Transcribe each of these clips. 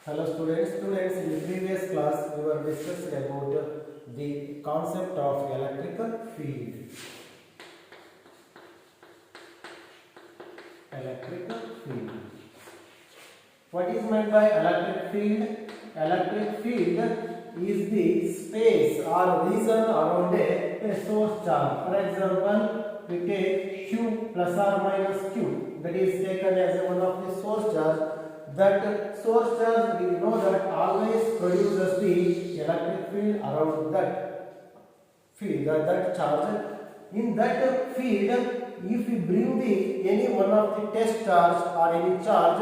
Hello students, in the previous class we were discussing about the concept of electrical field. Electrical field. What is meant by electric field? Electric field is the space or region around a source charge. For example, we take Q plus or minus Q, that is taken as one of the source charge. That source charge, we know that always produces the electric field around that field, that charge. In that field, if we bring any one of the test charge or any charge,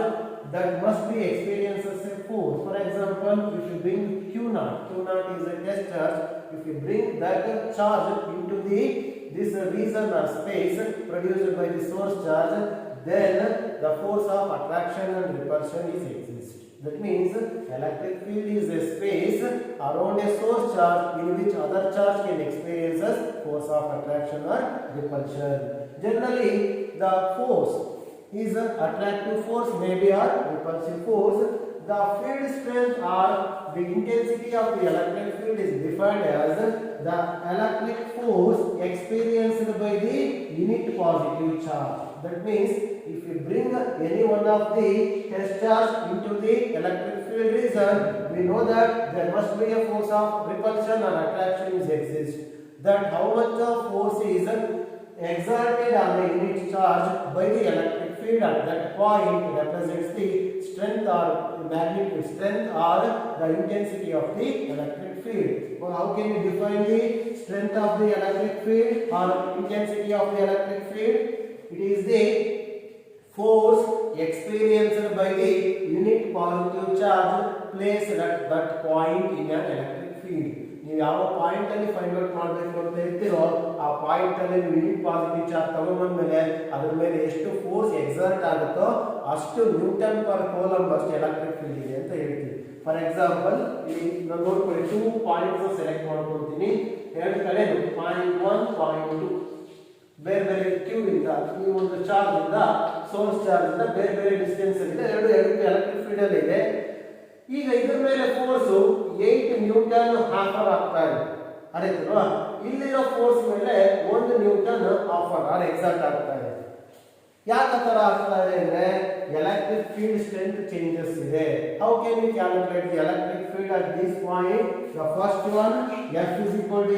that must be experiences a force. For example, if you bring Q naught is a test charge. If you bring that charge into this region or space produced by the source charge, then the force of attraction and repulsion is exist. That means electric field is a space around a source charge in which other charge can experience force of attraction or repulsion. Generally, the force is an attractive force, maybe a repulsive force. The field strength or the intensity of the electric field is defined as the electric force experienced by the unit positive charge. That means if you bring any one of the test charge into the electric field region, we know that there must be a force of repulsion or attraction is exist. That how much of force is exerted on the unit charge by the electric field at that point represents the strength or magnitude, strength or the intensity of the electric field. Well, how can you define the strength of the electric field or intensity of the electric field? It is the force experienced by the unit positive charge placed at that point in an electric field. ನೀವು ಯಾವ point ಅಲ್ಲಿ find out ಮಾಡಬೇಕು ಅಂತ ಹೇಳ್ತೀರೋ ಆ point ಅಲ್ಲಿ ನೀವು unit positive charge ತಗೊಂಡ್ಬಂದ್ಮೇಲೆ ಅದ್ರ ಮೇಲೆ ಎಷ್ಟು ಫೋರ್ಸ್ ಎಕ್ಸರ್ಟ್ ಆಗುತ್ತೋ ಅಷ್ಟು ನ್ಯೂಟನ್ ಪರ್ ಕೂಲಂಬ್ ಅಷ್ಟು ಎಲೆಕ್ಟ್ರಿಕ್ ಫೀಲ್ಡ್ ಇದೆ ಅಂತ ಹೇಳ್ತೀವಿ. ಫಾರ್ ಎಕ್ಸಾಂಪಲ್ ಇಲ್ಲಿ ನಾನು ನೋಡ್ಕೊಳ್ಳಿ 2 ಪಾಯಿಂಟ್ಸ್ ಸೆಲೆಕ್ಟ್ ಮಾಡ್ಕೊಳ್ತೀನಿ. ಎರಡು ಕಡೆ ಪಾಯಿಂಟ್ 1 ಪಾಯಿಂಟ್ 2 ಬೇರೆ ಬೇರೆ ಕ್ಯೂ ಇಂದ ಈ ಒಂದು ಚಾರ್ಜ್ ಇಂದ ಸೋರ್ಸ್ ಚಾರ್ಜ್ ಇಂದ ಬೇರೆ ಬೇರೆ ಡಿಸ್ಟೆನ್ಸ್ ಇದೆ. ಎರಡು ಎಲೆಕ್ಟ್ರಿಕ್ ಫೀಲ್ಡ್ ಅಲ್ಲಿ ಇದೆ. ಈಗ ಇದರ ಮೇಲೆ ಫೋರ್ಸ್ 8 ನ್ಯೂಟನ್ ಆಫರ್ ಆಗ್ತಾ ಇದೆ. ಅರಿತಲ್ವಾ? ಇಲ್ಲಿರೋ ಫೋರ್ಸ್ ಮೇಲೆ 1 ನ್ಯೂಟನ್ ಆಫರ್ ಆರ್ ಎಕ್ಸರ್ಟ್ ಆಗ್ತಾ ಇದೆ. ಯಾಕೆ ತರ ಆಗ್ತಾ ಇದೆ ಅಂದ್ರೆ ಎಲೆಕ್ಟ್ರಿಕ್ ಫೀಲ್ಡ್ ಸ್ಟ್ರೆಂತ್ ಚೇಂಜಸ್ ಇದೆ. How can we calculate the electric field at this point? The first one F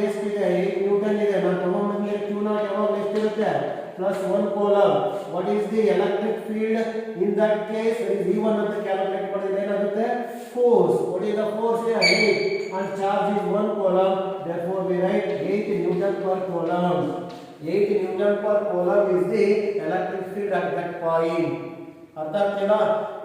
ಎಷ್ಟಿದೆ? 8 ನ್ಯೂಟನ್ ಇದೆ. ನಾನು ತಗೊಂಡ್ಬಂದ್ರೆ Q0 ಯಾವಾಗ ಎಷ್ಟಿರುತ್ತೆ? plus 1 coulomb. What is the electric field in that case? V1 ಅಂತ calculate ಮಾಡಿದ್ರೆ ಏನಾಗುತ್ತೆ? Force. What is the force here? 8 and charge is 1 coulomb. Therefore we write 8 Newton per coulomb. 8 Newton per coulomb is the electric field at that point. ಅರ್ಥ ಆಗ್ತಿಲ್ಲ?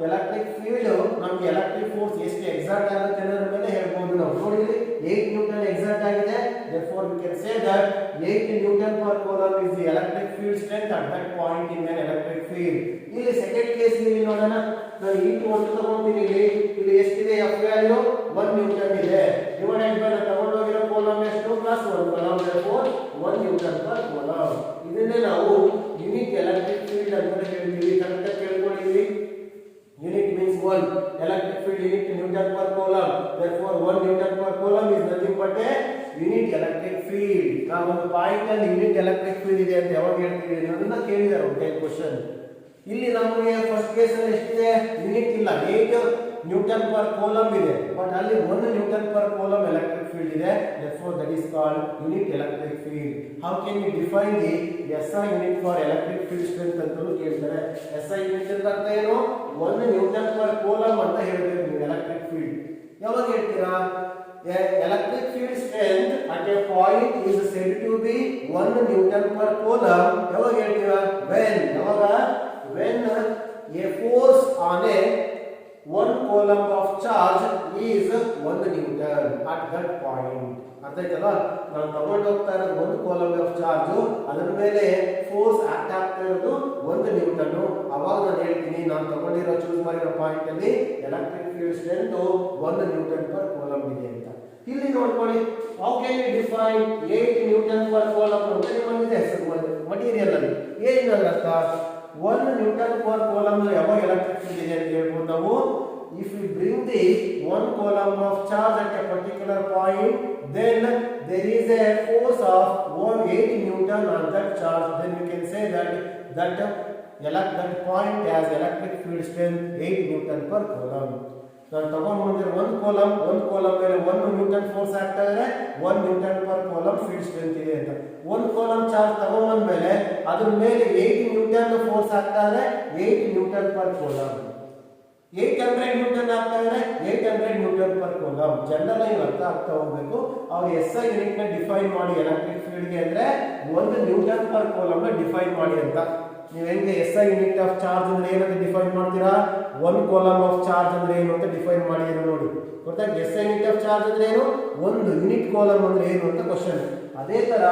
Electric field ನಮಗೆ electric force ಎಷ್ಟು exert ಆಗುತ್ತೆ ಅನ್ನೋದ್ರ ಮೇಲೆ ಹೇಳ್ಬೋದು ನಾವು. ನೋಡಿ 8 ನ್ಯೂಟನ್ ಎಕ್ಸರ್ಟ್ ಆಗಿದೆ. therefore we can say that 8 Newton per coulomb is the electric field strength at that point in an electric field. ಇಲ್ಲಿ ಸೆಕೆಂಡ್ ಕೇಸ್ ಇಲ್ಲಿ ನೋಡೋಣ. ನಾನು E2 ಅಂತ ತಗೊಂತೀನಿ. ಇಲ್ಲಿ ಎಷ್ಟಿದೆ? F ವ್ಯಾಲ್ಯೂ 1 ನ್ಯೂಟನ್ ಇದೆ. ಡಿವೈಡೆಡ್ ಬೈ ತಗೊಂಡೋಗಿರೋ ಕೂಲಂಬ್ ಎಷ್ಟು? Plus 1 coulomb. therefore 1 Newton per coulomb. ಇದನ್ನೇ ನಾವು ಯೂನಿಟ್ ಎಲೆಕ್ಟ್ರಿಕ್ ಫೀಲ್ಡ್ ಅಂತ ಹೇಳ್ತೀವಿ. Correct ಕೇಳ್ಕೊಂಡಿದ್ದೀವಿ. Unit means 1. Electric field unit Newton per coulomb. Therefore 1 Newton per coulomb is nothing but a unit electric field. ನಾವು ಒಂದು point ಅಲ್ಲಿ unit electric field ಇದೆ ಅಂತ ಯಾವಾಗ ಹೇಳ್ತೀವಿ ಅನ್ನೋದನ್ನ ಕೇಳಿದ್ದಾರೆ ಒಂದು ಕ್ವೆಶ್ಚನ್. ಇಲ್ಲಿ ನಮಗೆ ಫಸ್ಟ್ ಕೇಸ್ ಅಲ್ಲಿ ಎಷ್ಟಿದೆ? ಯೂನಿಟ್ ಇಲ್ಲ, 8 ನ್ಯೂಟನ್ ಪರ್ ಕೂಲಂಬ್ ಇದೆ. ಬಟ್ ಅಲ್ಲಿ 1 Newton per coulomb electric field ಇದೆ. therefore that is called unit electric field. how can we define the SI unit for electric field strength ಅಂತಲೂ ಕೇಳ್ತಾರೆ. SI unit ಅಂತ ಅರ್ಥ ಏನು? 1 ನ್ಯೂಟನ್ ಪರ್ ಕೂಲಂಬ್ ಅಂತ ಹೇಳ್ಬೇಕು ನೀವು ಎಲೆಕ್ಟ್ರಿಕ್ ಫೀಲ್ಡ್. ಯಾವಾಗ ಹೇಳ್ತೀರಾ? electric field strength at a point is said to be 1 Newton per coulomb. ಯಾವಾಗ ಹೇಳ್ತೀರಾ? when a force on a 1 coulomb of charge is 1 Newton at that point. ಅರ್ಥ ಆಯ್ತಲ್ಲ? ನಾನು ತಗೊಂಡು ಹೋಗ್ತಾ ಇರೋದು 1 coulomb of charge, ಅದರ ಮೇಲೆ ಫೋರ್ಸ್ ಆಕ್ಟ್ ಆಗ್ತಾ ಇರೋದು 1 ನ್ಯೂಟನ್. ಅವಾಗ ನಾನು ಹೇಳ್ತೀನಿ ನಾನು ತಗೊಂಡಿರೋ ಚೂಸ್ ಮಾಡಿರೋ ಪಾಯಿಂಟ್ ಅಲ್ಲಿ electric field strength 1 Newton per coulomb ಇದೆ ಅಂತ. ಇಲ್ಲಿ ನೋಡ್ಕೊಳ್ಳಿ, how can we define 8 newton per coulomb ಅಂತ ನಿಮ್ಮಲ್ಲಿದೆ ಮಟೀರಿಯಲ್ ಅಲ್ಲಿ. ಏನಿದೆ ಅರ್ಥ? 1 ನ್ಯೂಟನ್ ಪರ್ ಕೂಲಂಬ್ ಯಾವಾಗ ಎಲೆಕ್ಟ್ರಿಕ್ ಫೀಲ್ಡ್ ಇದೆ ಅಂತ ಹೇಳ್ಬೋದು ನಾವು? if we bring the one coulomb of charge at a particular point, then there is a force of 180 Newton on that charge. Then we can say that point has electric field strength 8 Newton per coulomb. ನಾನು ತಗೊಂಡ್ಬಂದಿರೋ ಒಂದು column ಮೇಲೆ 1 Newton force ಆಗ್ತಾ ಇದೆ, 1 Newton per column field strength ಇದೆ ಅಂತ. ಒಂದು column charge ತಗೊಂಡ್ಬಂದ ಮೇಲೆ ಅದ್ರ ಮೇಲೆ 80 ನ್ಯೂಟನ್ ಫೋರ್ಸ್ ಆಗ್ತಾ ಇದೆ, 8 ನ್ಯೂಟನ್ ಪರ್ ಕೋಲಮ್. 800 ನ್ಯೂಟನ್ ಆಗ್ತಾ ಇದೆ, 800 ನ್ಯೂಟನ್ ಪರ್ ಕೋಲಮ್. ಜನರಲ್ ಆಗಿ ಅರ್ಥ ಆಗ್ತಾ ಹೋಗ್ಬೇಕು. ಅವ್ರು SI ಯೂನಿಟ್ ನ ಡಿಫೈನ್ ಮಾಡಿ ಎಲೆಕ್ಟ್ರಿಕ್ ಫೀಲ್ಡ್ ಗೆ ಅಂದ್ರೆ 1 ನ್ಯೂಟನ್ ಪರ್ ಕೋಲಮ್ ನ ಡಿಫೈನ್ ಮಾಡಿ ಅಂತ. ನೀವು ಹೆಂಗೆ SI ಯೂನಿಟ್ ಆಫ್ ಚಾರ್ಜ್ ಅಂದ್ರೆ ಏನಂತ ಡಿಫೈನ್ ಮಾಡ್ತೀರಾ, 1 coulomb ಆಫ್ ಚಾರ್ಜ್ ಅಂದ್ರೆ ಏನು ಅಂತ ಡಿಫೈನ್ ಮಾಡಿದ್ರೆ ನೋಡಿ ಗೊತ್ತಾಗ. SI ಯೂನಿಟ್ ಆಫ್ ಚಾರ್ಜ್ ಅಂದ್ರೆ ಏನು, 1 ಯೂನಿಟ್ coulomb ಅಂದ್ರೆ ಏನು ಅಂತ ಕ್ವಶನ್. ಅದೇ ತರ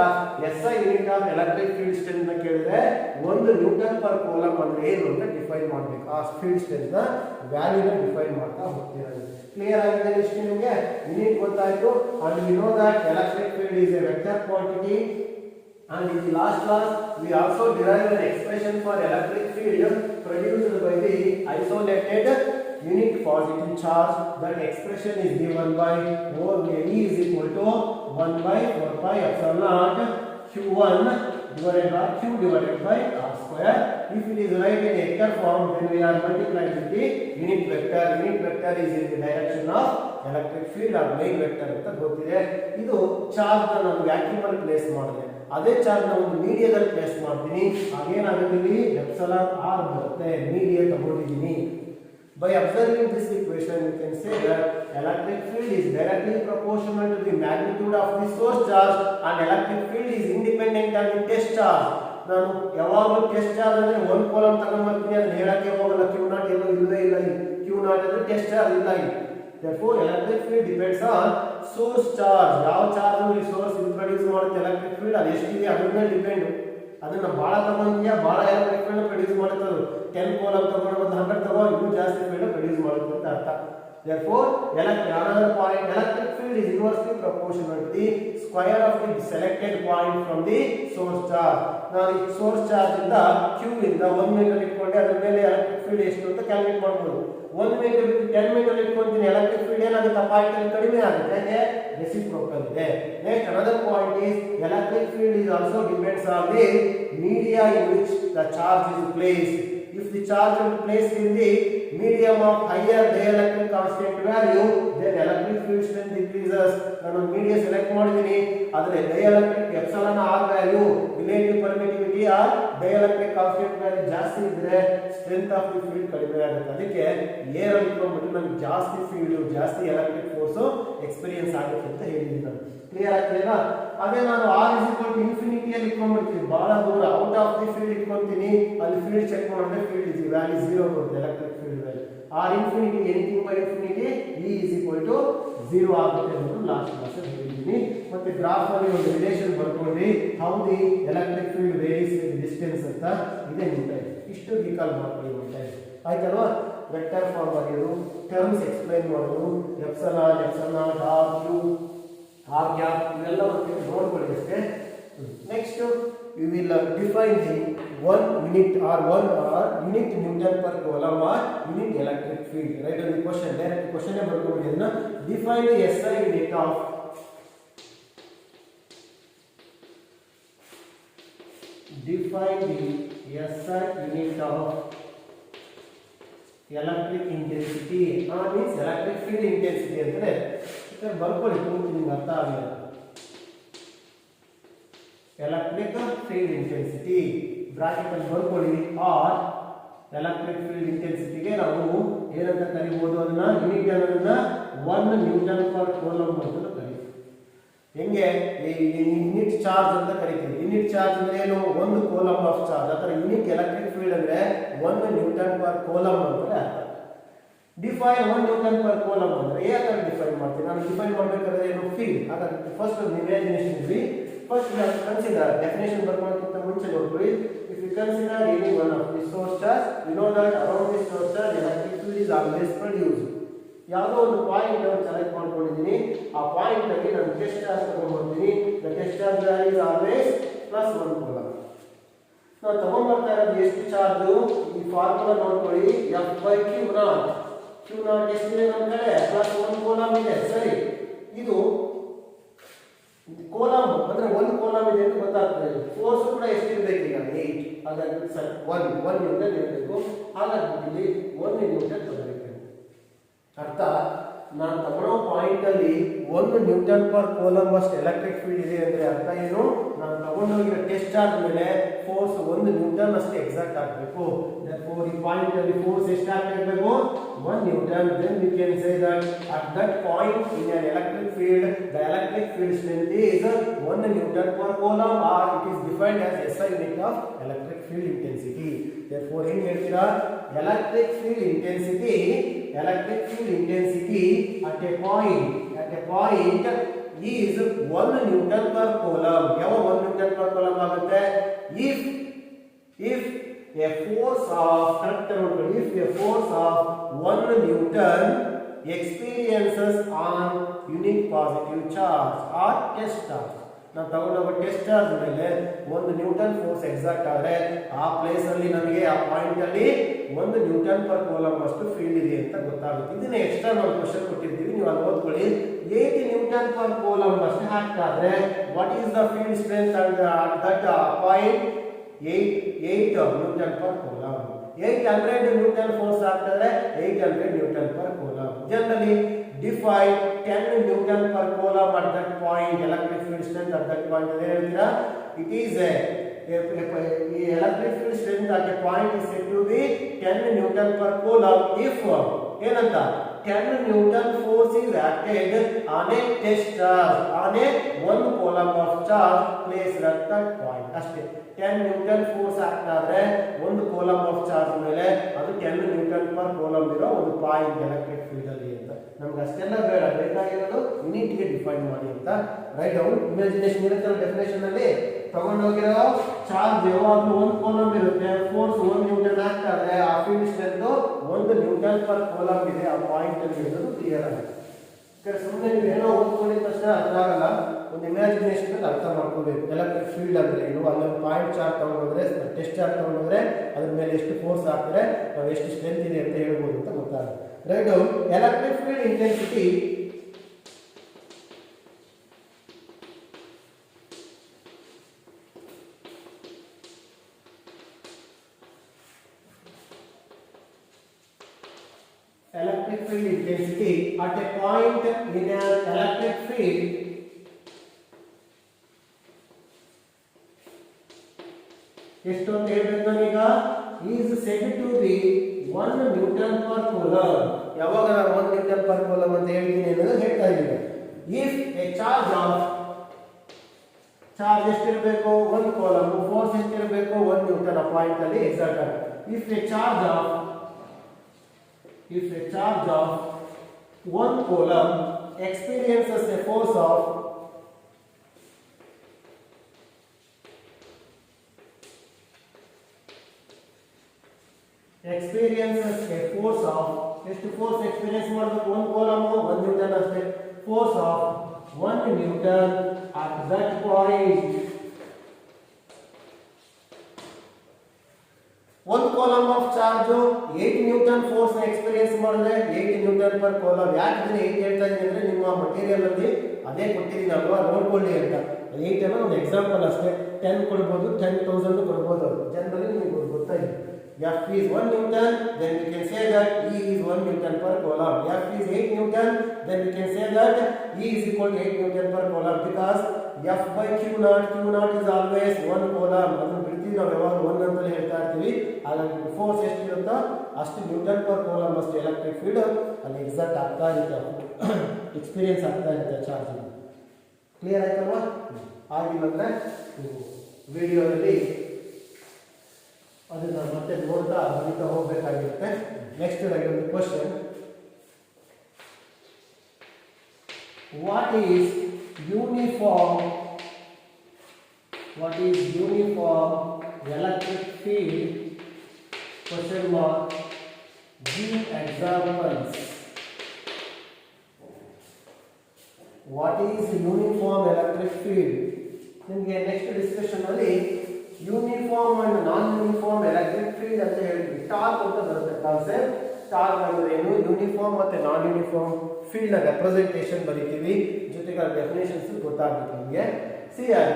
SI unit of electric field strength ನ ಕೇಳಿದ್ರೆ 1 ನ್ಯೂಟನ್ ಪರ್ coulomb ಅಂದ್ರೆ ಏನು ಅಂತ ಡಿಫೈನ್ ಮಾಡಬೇಕು. ಆ ಫೀಲ್ಡ್ ಸ್ಟ್ರೆಂತ್ ನ ವ್ಯಾಲ್ಯೂ ನ ಡಿಫೈನ್ ಮಾಡ್ತಾ ಹೋಗ್ತೀರಾ. ಕ್ಲಿಯರ್ ಆಗಿದೆ ಇಷ್ಟು ನಿಮಗೆ ಯೂನಿಟ್ ಗೊತ್ತಾಯ್ತು. and you know that electric field is a vector quantity. And in the last class, we also derived an expression for electric field produced by the isolated unit positive charge. That expression is given by E is equal to 1 by 4 pi epsilon naught Q1 divided by Q divided by R square. If it is right in vector form, then we are multiplying with the unit vector. Unit vector is in the direction of electric field or main vector ಅಂತ ಗೊತ್ತಿದೆ. ಇದು charge ನಾನು vacuum ಅಲ್ಲಿ place ಮಾಡಿದೆ, ಅದೇ charge ನ ಒಂದು ಮೀಡಿಯಾದಲ್ಲಿ ಪ್ಲೇಸ್ ಮಾಡ್ತೀನಿ. ಆಗೇನಾಗುತ್ತೆ ಇಲ್ಲಿ ಎಪ್ಸಿಲಾನ್ r ಬರುತ್ತೆ, ಮೀಡಿಯಾ ತಗೊಂಡಿದ್ದೀನಿ. By observing this equation, you can say that electric field is directly proportional to the magnitude of the source charge and electric field is independent of the test charge. ನಾನು ಯಾವಾಗಲೂ test charge ಅಂದ್ರೆ 1 coulomb ತಗೊಂಡ್ಬರ್ತೀನಿ, ಅದನ್ನ ಹೇಳಕ್ಕೆ ಹೋಗಲ್ಲ. Q0 ಎಲ್ಲೋ ಇಲ್ಲವೇ ಇಲ್ಲ, Q0 ಅಂದ್ರೆ test charge ಇಲ್ಲ ಇಲ್ಲಿ. Therefore, electric field depends on source charge. ಯಾವ ಚಾರ್ಜ್ ಈ ಸೋರ್ಸ್ ಇಂಟ್ರೊಡ್ಯೂಸ್ ಮಾಡುತ್ತೆ ಎಲೆಕ್ಟ್ರಿಕ್ ಫೀಲ್ಡ್ ಅದು ಎಷ್ಟಿದೆ ಅದ್ರ ಮೇಲೆ ಡಿಪೆಂಡ್. ಅದನ್ನ ಬಹಳ ತಗೊಂಡ್ಯಾ ಬಹಳ ಎಲೆಕ್ಟ್ರಿಕ್ ಫೀಲ್ಡ್ ಪ್ರೊಡ್ಯೂಸ್ ಮಾಡುತ್ತೆ. 10 coulomb ತಗೊಂಡು 100 ತಗೋ, ಇನ್ನೂ ಜಾಸ್ತಿ ಫೀಲ್ಡ್ ಪ್ರೊಡ್ಯೂಸ್ ಮಾಡುತ್ತೆ ಅಂತ ಅರ್ಥ. Therefore, another point, electric field is inversely proportional to the square of the selected point from the source charge. ನಾನು ಈ ಸೋರ್ಸ್ ಚಾರ್ಜ್ ಇಂದ Q ಇಂದ 1 ಮೀಟರ್ ಇಟ್ಕೊಂಡೆ, ಅದರ ಮೇಲೆ ಎಲೆಕ್ಟ್ರಿಕ್ ಫೀಲ್ಡ್ ಎಷ್ಟು ಅಂತ ಕ್ಯಾಲ್ಕುಲೇಟ್ ಮಾಡಬಹುದು. 1 ಮೀಟರ್ ಬಿಟ್ಟು 10 ಮೀಟರ್ ಇಟ್ಕೊಂತೀನಿ, ಎಲೆಕ್ಟ್ರಿಕ್ ಫೀಲ್ಡ್ ಏನಾಗುತ್ತೆ, ಪಾಯಿಂಟ್ ಅಲ್ಲಿ ಕಡಿಮೆ ಆಗುತ್ತೆ, ಯಾಕೆ ರೆಸಿಪ್ರೋಕಲ್ ಇದೆ. Next, another point is electric field is also depends on the media in which the charge is placed. If the charge is placed in the medium of higher dielectric constant value, then electric field strength decreases. ನಾನು media select ಮಾಡಿದ್ದೀನಿ, ಆದರೆ dielectric epsilon r value relative permittivity or dielectric constant value ಜಾಸ್ತಿ ಇದ್ರೆ strength of the field ಕಡಿಮೆ ಆಗುತ್ತೆ. ಅದಕ್ಕೆ air ಅಲ್ಲಿ ಇಟ್ಕೊಂಡ್ಬಿಟ್ಟು ನಮಗೆ ಜಾಸ್ತಿ ಫೀಲ್ಡ್ ಜಾಸ್ತಿ ಎಲೆಕ್ಟ್ರಿಕ್ ಫೋರ್ಸ್ ಎಕ್ಸ್ಪೀರಿಯನ್ಸ್ ಆಗುತ್ತೆ ಅಂತ ಹೇಳಿದ್ದೀನಿ ನಾನು. ಕ್ಲಿಯರ್ ಆಗ್ತಿದೆಯಾ? ಅದೇ ನಾನು r ಇನ್ಫಿನಿಟಿ ಅಲ್ಲಿ ಇಟ್ಕೊಂಡ್ಬಿಡ್ತೀನಿ, ಬಹಳ ದೂರ ಔಟ್ ಆಫ್ ದಿ ಫೀಲ್ಡ್ ಇಟ್ಕೊಂತೀನಿ, ಅಲ್ಲಿ ಫೀಲ್ಡ್ ಚೆಕ್ ಮಾಡಿದ್ರೆ ಫೀಲ್ಡ್ ಇಸ್ ವ್ಯಾಲ್ಯೂ 0 ಬರುತ್ತೆ electric field value. r infinity anything by infinity E is equal to 0 ಆಗುತ್ತೆ ಅಂತ ಲಾಸ್ಟ್ ಕ್ಲಾಸ್ ಅಲ್ಲಿ ಹೇಳಿದ್ದೀನಿ. ಮತ್ತೆ ಗ್ರಾಫ್ ಅಲ್ಲಿ ಒಂದು ರಿಲೇಶನ್ ಬರ್ಕೊಂಡ್ರಿ, how the electric field varies with distance ಅಂತ ಇದೆ ನಿಂತಿದೆ. ಇಷ್ಟು ರಿಕಾಲ್ ಮಾಡ್ಕೊಳ್ಳಿ ಅಂತ ಆಯ್ತಲ್ವಾ. ವೆಕ್ಟರ್ ಫಾರ್ಮ್ ಬರೆಯೋದು, ಟರ್ಮ್ಸ್ ಎಕ್ಸ್ಪ್ಲೈನ್ ಮಾಡೋದು, epsilon epsilon r q r gap ಇವೆಲ್ಲ ಒಂದು ನೋಡ್ಕೊಳ್ಳಿ ಅಷ್ಟೇ. Next we will define the 1 unit or 1 or unit Newton per coulomb or unit electric field. Right on the question, direct question ಬರ್ಕೊಂಡ್ಬಿಟ್ಟಿದ್ನ. Define the SI unit of electric intensity. Means electric field intensity ಅಂದ್ರೆ ಬರ್ಕೊಳ್ಳಿ, ನಿಮ್ಗೆ ಅರ್ಥ ಆಗಲ್ಲ. electric field intensity bracket ಅಲ್ಲಿ ಬರ್ಕೊಳ್ಳಿ, or electric field ಇಂಟೆನ್ಸಿಟಿಗೆ ನಾವು ಏನಂತ ಕರಿಬಹುದು, ಅದನ್ನ ಯೂನಿಟ್ ಅನ್ನೋದನ್ನ 1 ನ್ಯೂಟನ್ ಪರ್ ಕೂಲಂಬ್ ಅಂತ ಕರೀತೀವಿ. ಹೆಂಗೆ ಯೂನಿಟ್ ಚಾರ್ಜ್ ಅಂತ ಕರಿತೀವಿ. ಯೂನಿಟ್ ಚಾರ್ಜ್ ಅಂದ್ರೆ ಏನು, 1 ಕೂಲಂಬ್ ಆಫ್ ಚಾರ್ಜ್. ಅಥವಾ ಯೂನಿಟ್ ಎಲೆಕ್ಟ್ರಿಕ್ ಫೀಲ್ಡ್ ಅಂದ್ರೆ 1 ನ್ಯೂಟನ್ ಪರ್ ಕೂಲಂಬ್ ಅಂತ ಅರ್ಥ. ಡಿಫೈನ್ 1 ನ್ಯೂಟನ್ ಪರ್ ಕೂಲಂಬ್ ಅಂದ್ರೆ ಯಾಕೆ ಡಿಫೈನ್ ಮಾಡ್ತೀವಿ, ನಾನು ಡಿಫೈನ್ ಮಾಡಬೇಕಾದ್ರೆ ಏನು ಫೀಲ್ಡ್. ಹಾಗಾಗಿ ಫಸ್ಟ್ ಇಮ್ಯಾಜಿನೇಷನ್ ಇದ್ವಿ. First we have to consider definition ಬರ್ಕೊಳ್ಳೋಕ್ಕಿಂತ ಮುಂಚೆ ನೋಡ್ಕೊಳ್ಳಿ. If you consider any one of the source charge, you know that around this source charge electric field is always produced. ಯಾವುದೋ ಒಂದು point ನಾನು select ಮಾಡ್ಕೊಂಡಿದ್ದೀನಿ, ಆ point ಅಲ್ಲಿ ನಾನು ಟೆಸ್ಟ್ ಚಾರ್ಜ್ ತಗೊಂಡ್ಬರ್ತೀನಿ. The test charge value is always +1 coulomb. ನಾವು ತಗೊಂಡ್ಬರ್ತಾ ಇರೋದು ಎಷ್ಟು ಚಾರ್ಜ್, ಈ ಫಾರ್ಮುಲಾ ನೋಡ್ಕೊಳ್ಳಿ, F/Q0. Q ನಾಟ್ ಎಷ್ಟಿದೆ ನಮ್ಮ ಕಡೆ ಪ್ಲಸ್ 1 ಕೂಲಂಬ್ ಇದೆ ಸರಿ ಇದು ಕೂಲಂಬ್ ಅಂದ್ರೆ 1 ಕೂಲಂಬ್ ಇದೆ ಅಂತ ಗೊತ್ತಾಗ್ತದೆ ಫೋರ್ಸ್ ಕೂಡ ಎಷ್ಟಿರಬೇಕು ಈಗ 8 ಹಾಗಾಗಿ ಸರ್ 1 ನ್ಯೂಟನ್ ಇರಬೇಕು ಹಾಗಾಗಿ ಇಲ್ಲಿ 1 ನ್ಯೂಟನ್ ಬರಬೇಕು ಅರ್ಥ ನಾನು ತಗೊಳ್ಳೋ ಪಾಯಿಂಟ್ ಅಲ್ಲಿ 1 ನ್ಯೂಟನ್ ಪರ್ ಕೂಲಂಬ್ ಅಷ್ಟು ಎಲೆಕ್ಟ್ರಿಕ್ ಫೀಲ್ಡ್ ಇದೆ ಅಂದ್ರೆ ಅರ್ಥ ಏನು ನಾನು ತಗೊಂಡೋಗಿರೋ ಟೆಸ್ಟ್ ಚಾರ್ಜ್ ಮೇಲೆ ಫೋರ್ಸ್ 1 ನ್ಯೂಟನ್ ಅಷ್ಟು ಎಕ್ಸಾಕ್ಟ್ ಆಗಬೇಕು therefore ಈ ಪಾಯಿಂಟ್ ಅಲ್ಲಿ ಫೋರ್ಸ್ ಎಷ್ಟು ಆಗಿರಬೇಕು 1 Newton then we can say that at that point in an electric field the electric field strength is 1 newton per coulomb or it is defined as SI unit of electric field intensity therefore ಏನು ಹೇಳ್ತೀರಾ electric field intensity at a point is 1 newton per coulomb ಯಾವ 1 newton per coulomb ಆಗುತ್ತೆ if a force of 1 newton experiences on unit positive charge or test charge ನಾವು ತಗೊಂಡೋಗೋ test charge ಮೇಲೆ 1 Newton force exact ಆದ್ರೆ ಆ place ಅಲ್ಲಿ ನಮಗೆ ಆ point ಅಲ್ಲಿ 1 ನ್ಯೂಟನ್ ಪರ್ ಕೂಲಂಬ್ ಅಷ್ಟು ಫೀಲ್ಡ್ ಇದೆ ಅಂತ ಗೊತ್ತಾಗುತ್ತೆ ಇದನ್ನ ಎಕ್ಸ್ಟ್ರಾ ನಾವು ಕ್ವೆಶ್ಚನ್ ಕೊಟ್ಟಿರ್ತೀವಿ ನೀವು ಅಲ್ಲಿ ಓದ್ಕೊಳ್ಳಿ 8 ನ್ಯೂಟನ್ ಪರ್ ಕೂಲಂಬ್ ಅಷ್ಟು ಹಾಕ್ತಾದ್ರೆ what is the field strength at that point 8 newton per coulomb 800 newton force ಹಾಕ್ತಾರೆ 800 newton per coulomb generally define 10 newton per coulomb at that point electric field strength at that point it is a electric field strength at a point is said to be 10 newton per coulomb if ಏನಂತ 10 newton force is acted on a test charge on a 1 coulomb of charge placed at that point ಅಷ್ಟೇ 10 newton force ಆಗ್ತಾದ್ರೆ 1 coulomb of charge ಮೇಲೆ ಅದು 10 Newton per coulomb ಇರೋ ಒಂದು point electric field ಅಲ್ಲಿ ಅಂತ ನಮ್ಗೆ ಅಷ್ಟೆಲ್ಲ ಬೇಡ ಬೇಕಾಗಿರೋದು ಯೂನಿಟ್ ಗೆ ಡಿಫೈನ್ ಮಾಡಿ ಅಂತ ರೈಟ್ ಡೌನ್ ಇಮ್ಯಾಜಿನೇಷನ್ ಇರುತ್ತೆ ಡೆಫಿನೇಷನ್ ಅಲ್ಲಿ ತಗೊಂಡೋಗಿರೋ ಚಾರ್ಜ್ ಯಾವಾಗಲೂ 1 ಕೂಲಂಬ್ ಇರುತ್ತೆ ಫೋರ್ಸ್ 1 ನ್ಯೂಟನ್ ಆಗ್ತಾದ್ರೆ ಆ field strength 1 Newton per coulomb ಇದೆ ಆ ಪಾಯಿಂಟ್ ಅಲ್ಲಿ ಇರೋದು ಕ್ಲಿಯರ್ ಆಗುತ್ತೆ ಸುಮ್ಮನೆ ನೀವು ಏನೋ ಓದ್ಕೊಂಡಿದ ತಕ್ಷಣ ಅರ್ಥ ಆಗಲ್ಲ ಒಂದು ಇಮ್ಯಾಜಿನೇಷನ್ ಅಲ್ಲಿ ಅರ್ಥ ಮಾಡ್ಕೋಬೇಕು ಎಲೆಕ್ಟ್ರಿಕ್ ಫೀಲ್ಡ್ ಅಂದ್ರೆ ಏನು ಅಲ್ಲೊಂದು ಪಾಯಿಂಟ್ ಚಾರ್ಜ್ ತಗೊಂಡೋದ್ರೆ ಟೆಸ್ಟ್ ಚಾರ್ಜ್ ತಗೊಂಡೋದ್ರೆ ಅದ್ರ ಮೇಲೆ ಎಷ್ಟು ಫೋರ್ಸ್ ಹಾಕ್ತಾರೆ ನಾವು ಎಷ್ಟು ಸ್ಟ್ರೆಂತ್ ಇದೆ ಅಂತ ಹೇಳ್ಬೋದು ಅಂತ ಗೊತ್ತಾಗುತ್ತೆ right electric field intensity electric field intensity at a point in an electric field ಎಷ್ಟು ಅಂತ ಹೇಳ್ಬೇಕು ನಾನೀಗ is said to be 1 Newton per coulomb ಯಾವಾಗ ನಾನು 1 ನ್ಯೂಟನ್ per coulomb ಅಂತ ಹೇಳ್ತೀನಿ ಅನ್ನೋದು ಹೇಳ್ತಾ ಇದ್ದೀನಿ if a charge ಎಷ್ಟಿರಬೇಕು 1 ಕೂಲಂಬ್ ಫೋರ್ಸ್ ಎಷ್ಟಿರಬೇಕು 1 ನ್ಯೂಟನ್ ಆ ಪಾಯಿಂಟ್ ಅಲ್ಲಿ ಎಕ್ಸಾಕ್ಟ್ ಆಗುತ್ತೆ if a charge of 1 coulomb experiences a force of ಎಷ್ಟು ಫೋರ್ಸ್ ಎಕ್ಸ್ಪೀರಿಯನ್ಸ್ ಮಾಡಬೇಕು 1 ಕೂಲಂಬ್ 1 ನ್ಯೂಟನ್ ಅಷ್ಟೇ force of 1 Newton at that point 1 coulomb of charge 8 Newton force experience ಮಾಡಿದ್ರೆ 8 newton per coulomb ಯಾಕೆ ಇದನ್ನ 8 ಹೇಳ್ತಾ ಇದ್ದೀನಿ ಅಂದ್ರೆ ನಿಮ್ಮ ಮಟೀರಿಯಲ್ ಅಲ್ಲಿ ಅದೇ ಕೊಟ್ಟಿದ್ದೀನಿ ಅಲ್ವಾ ನೋಡ್ಕೊಳ್ಳಿ ಅಂತ 8 ಅನ್ನೋ ಒಂದು ಎಕ್ಸಾಂಪಲ್ ಅಷ್ಟೇ 10 ಕೊಡ್ಬೋದು 10,000 ಕೊಡ್ಬೋದು ಜನರಲಿ ನಿಮಗೆ ಗೊತ್ತಾಗಿದೆ F is 1 Newton, then we can say that E is 1 Newton per coulomb. F is 8 Newton, then we can say that E is equal to 8 Newton per coulomb because F by Q naught is always 1 coulomb. ಅದನ್ನು ಬಿಡ್ತೀವಿ ನಾವು ಯಾವಾಗ 1 ಅಂತ ಹೇಳ್ತಾ ಇರ್ತೀವಿ ಹಾಗಾಗಿ force ಎಷ್ಟಿರುತ್ತೋ ಅಷ್ಟು Newton per coulomb ಅಷ್ಟು ಎಲೆಕ್ಟ್ರಿಕ್ ಫೀಲ್ಡ್ ಅಲ್ಲಿ ಎಕ್ಸಾಕ್ಟ್ ಆಗ್ತಾ ಇರುತ್ತೆ ಎಕ್ಸ್ಪೀರಿಯನ್ಸ್ ಆಗ್ತಾ ಇರುತ್ತೆ ಚಾರ್ಜ್ ಕ್ಲಿಯರ್ ಆಯ್ತಲ್ವಾ ಆಗಿಲ್ಲಂದ್ರೆ ವಿಡಿಯೋದಲ್ಲಿ ಅದನ್ನ ಮತ್ತೆ ನೋಡ್ತಾ ಬರೀತಾ ಹೋಗಬೇಕಾಗಿರುತ್ತೆ ನೆಕ್ಸ್ಟ್ ಒಂದು question what is uniform electric field question mark give examples what is uniform electric field ನಿಮಗೆ ನೆಕ್ಸ್ಟ್ ಡಿಸ್ಕಷನ್ ಅಲ್ಲಿ uniform and non uniform electric field ಅಂತ ಹೇಳ್ತೀವಿ ಟಾರ್ಕ್ ಅಂತ ಬರುತ್ತೆ ಕಾನ್ಸೆಪ್ಟ್ ಟಾರ್ಕ್ ಅಂದ್ರೆ ಏನು ಯೂನಿಫಾರ್ಮ್ ಮತ್ತು ನಾನ್ ಯೂನಿಫಾರ್ಮ್ ಫೀಲ್ಡ್ನ ರೆಪ್ರೆಸೆಂಟೇಷನ್ ಬರೀತೀವಿ, ಜೊತೆಗೆ ಅದರ ಡೆಫಿನೇಷನ್ಸ್ ಗೊತ್ತಾಗುತ್ತೆ ನಿಮಗೆ.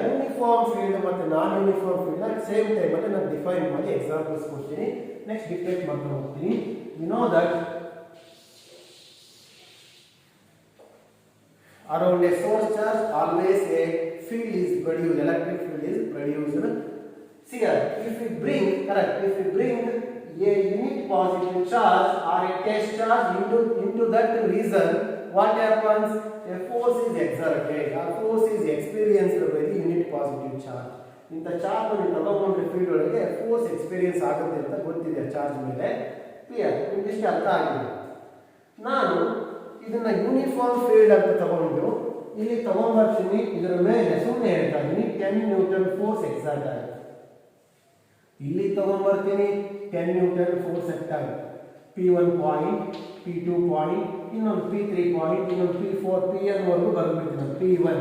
ಯೂನಿಫಾರ್ಮ್ ಫೀಲ್ಡ್ ಮತ್ತು ನಾನ್ ಯೂನಿಫಾರ್ಮ್ ಫೀಲ್ಡ್ನ ಸೇಮ್ ಟೈಮಲ್ಲಿ ನಾನು ಡಿಫೈನ್ ಮಾಡಿ ಎಕ್ಸಾಂಪಲ್ಸ್ ಕೊಡ್ತೀನಿ. ನೆಕ್ಸ್ಟ್ ಡಿಫೈನ್ ಮಾಡ್ಕೊಂಡು ಹೋಗ್ತೀನಿ. You know that around a source charge always a field is produced, electric field is produced. See here, if we bring a unit positive charge or a test charge into that region, what happens? A force is exerted or force is experienced by the unit positive charge. ಇಂಥ charge ನೀವು ತಗೊಂಡ್ರೆ field ಒಳಗೆ force experience ಆಗುತ್ತೆ ಅಂತ ಗೊತ್ತಿದೆ charge ಮೇಲೆ. Clear? ನಿಮ್ಗೆ ಅರ್ಥ ಆಗಿದೆ. ನಾನು ಇದನ್ನ ಯೂನಿಫಾರ್ಮ್ ಫೀಲ್ಡ್ ಅಂತ ತಗೊಂಡು ಇಲ್ಲಿ ತಗೊಂಡ್ಬರ್ತೀನಿ. ಇದರ ಮೇಲೆ ಸುಮ್ಮನೆ ಹೇಳ್ತಾ ಇದ್ದೀನಿ 10 ನ್ಯೂಟನ್ ಫೋರ್ಸ್ ಎಕ್ಸರ್ಟ್ ಆಗುತ್ತೆ. ಇಲ್ಲಿ ತಗೊಂಡ್ಬರ್ತೀನಿ 10 ನ್ಯೂಟನ್ ಫೋರ್ಸ್ ಎಕ್ಟ್ ಆಗುತ್ತೆ. P1 ಪಾಯಿಂಟ್, P2 ಪಾಯಿಂಟ್, ಇನ್ನೊಂದು P3 ಪಾಯಿಂಟ್, ಇನ್ನೊಂದು P4 Pn ವರೆಗೂ ಬರ್ಬಿಡ್ತೀನಿ. P1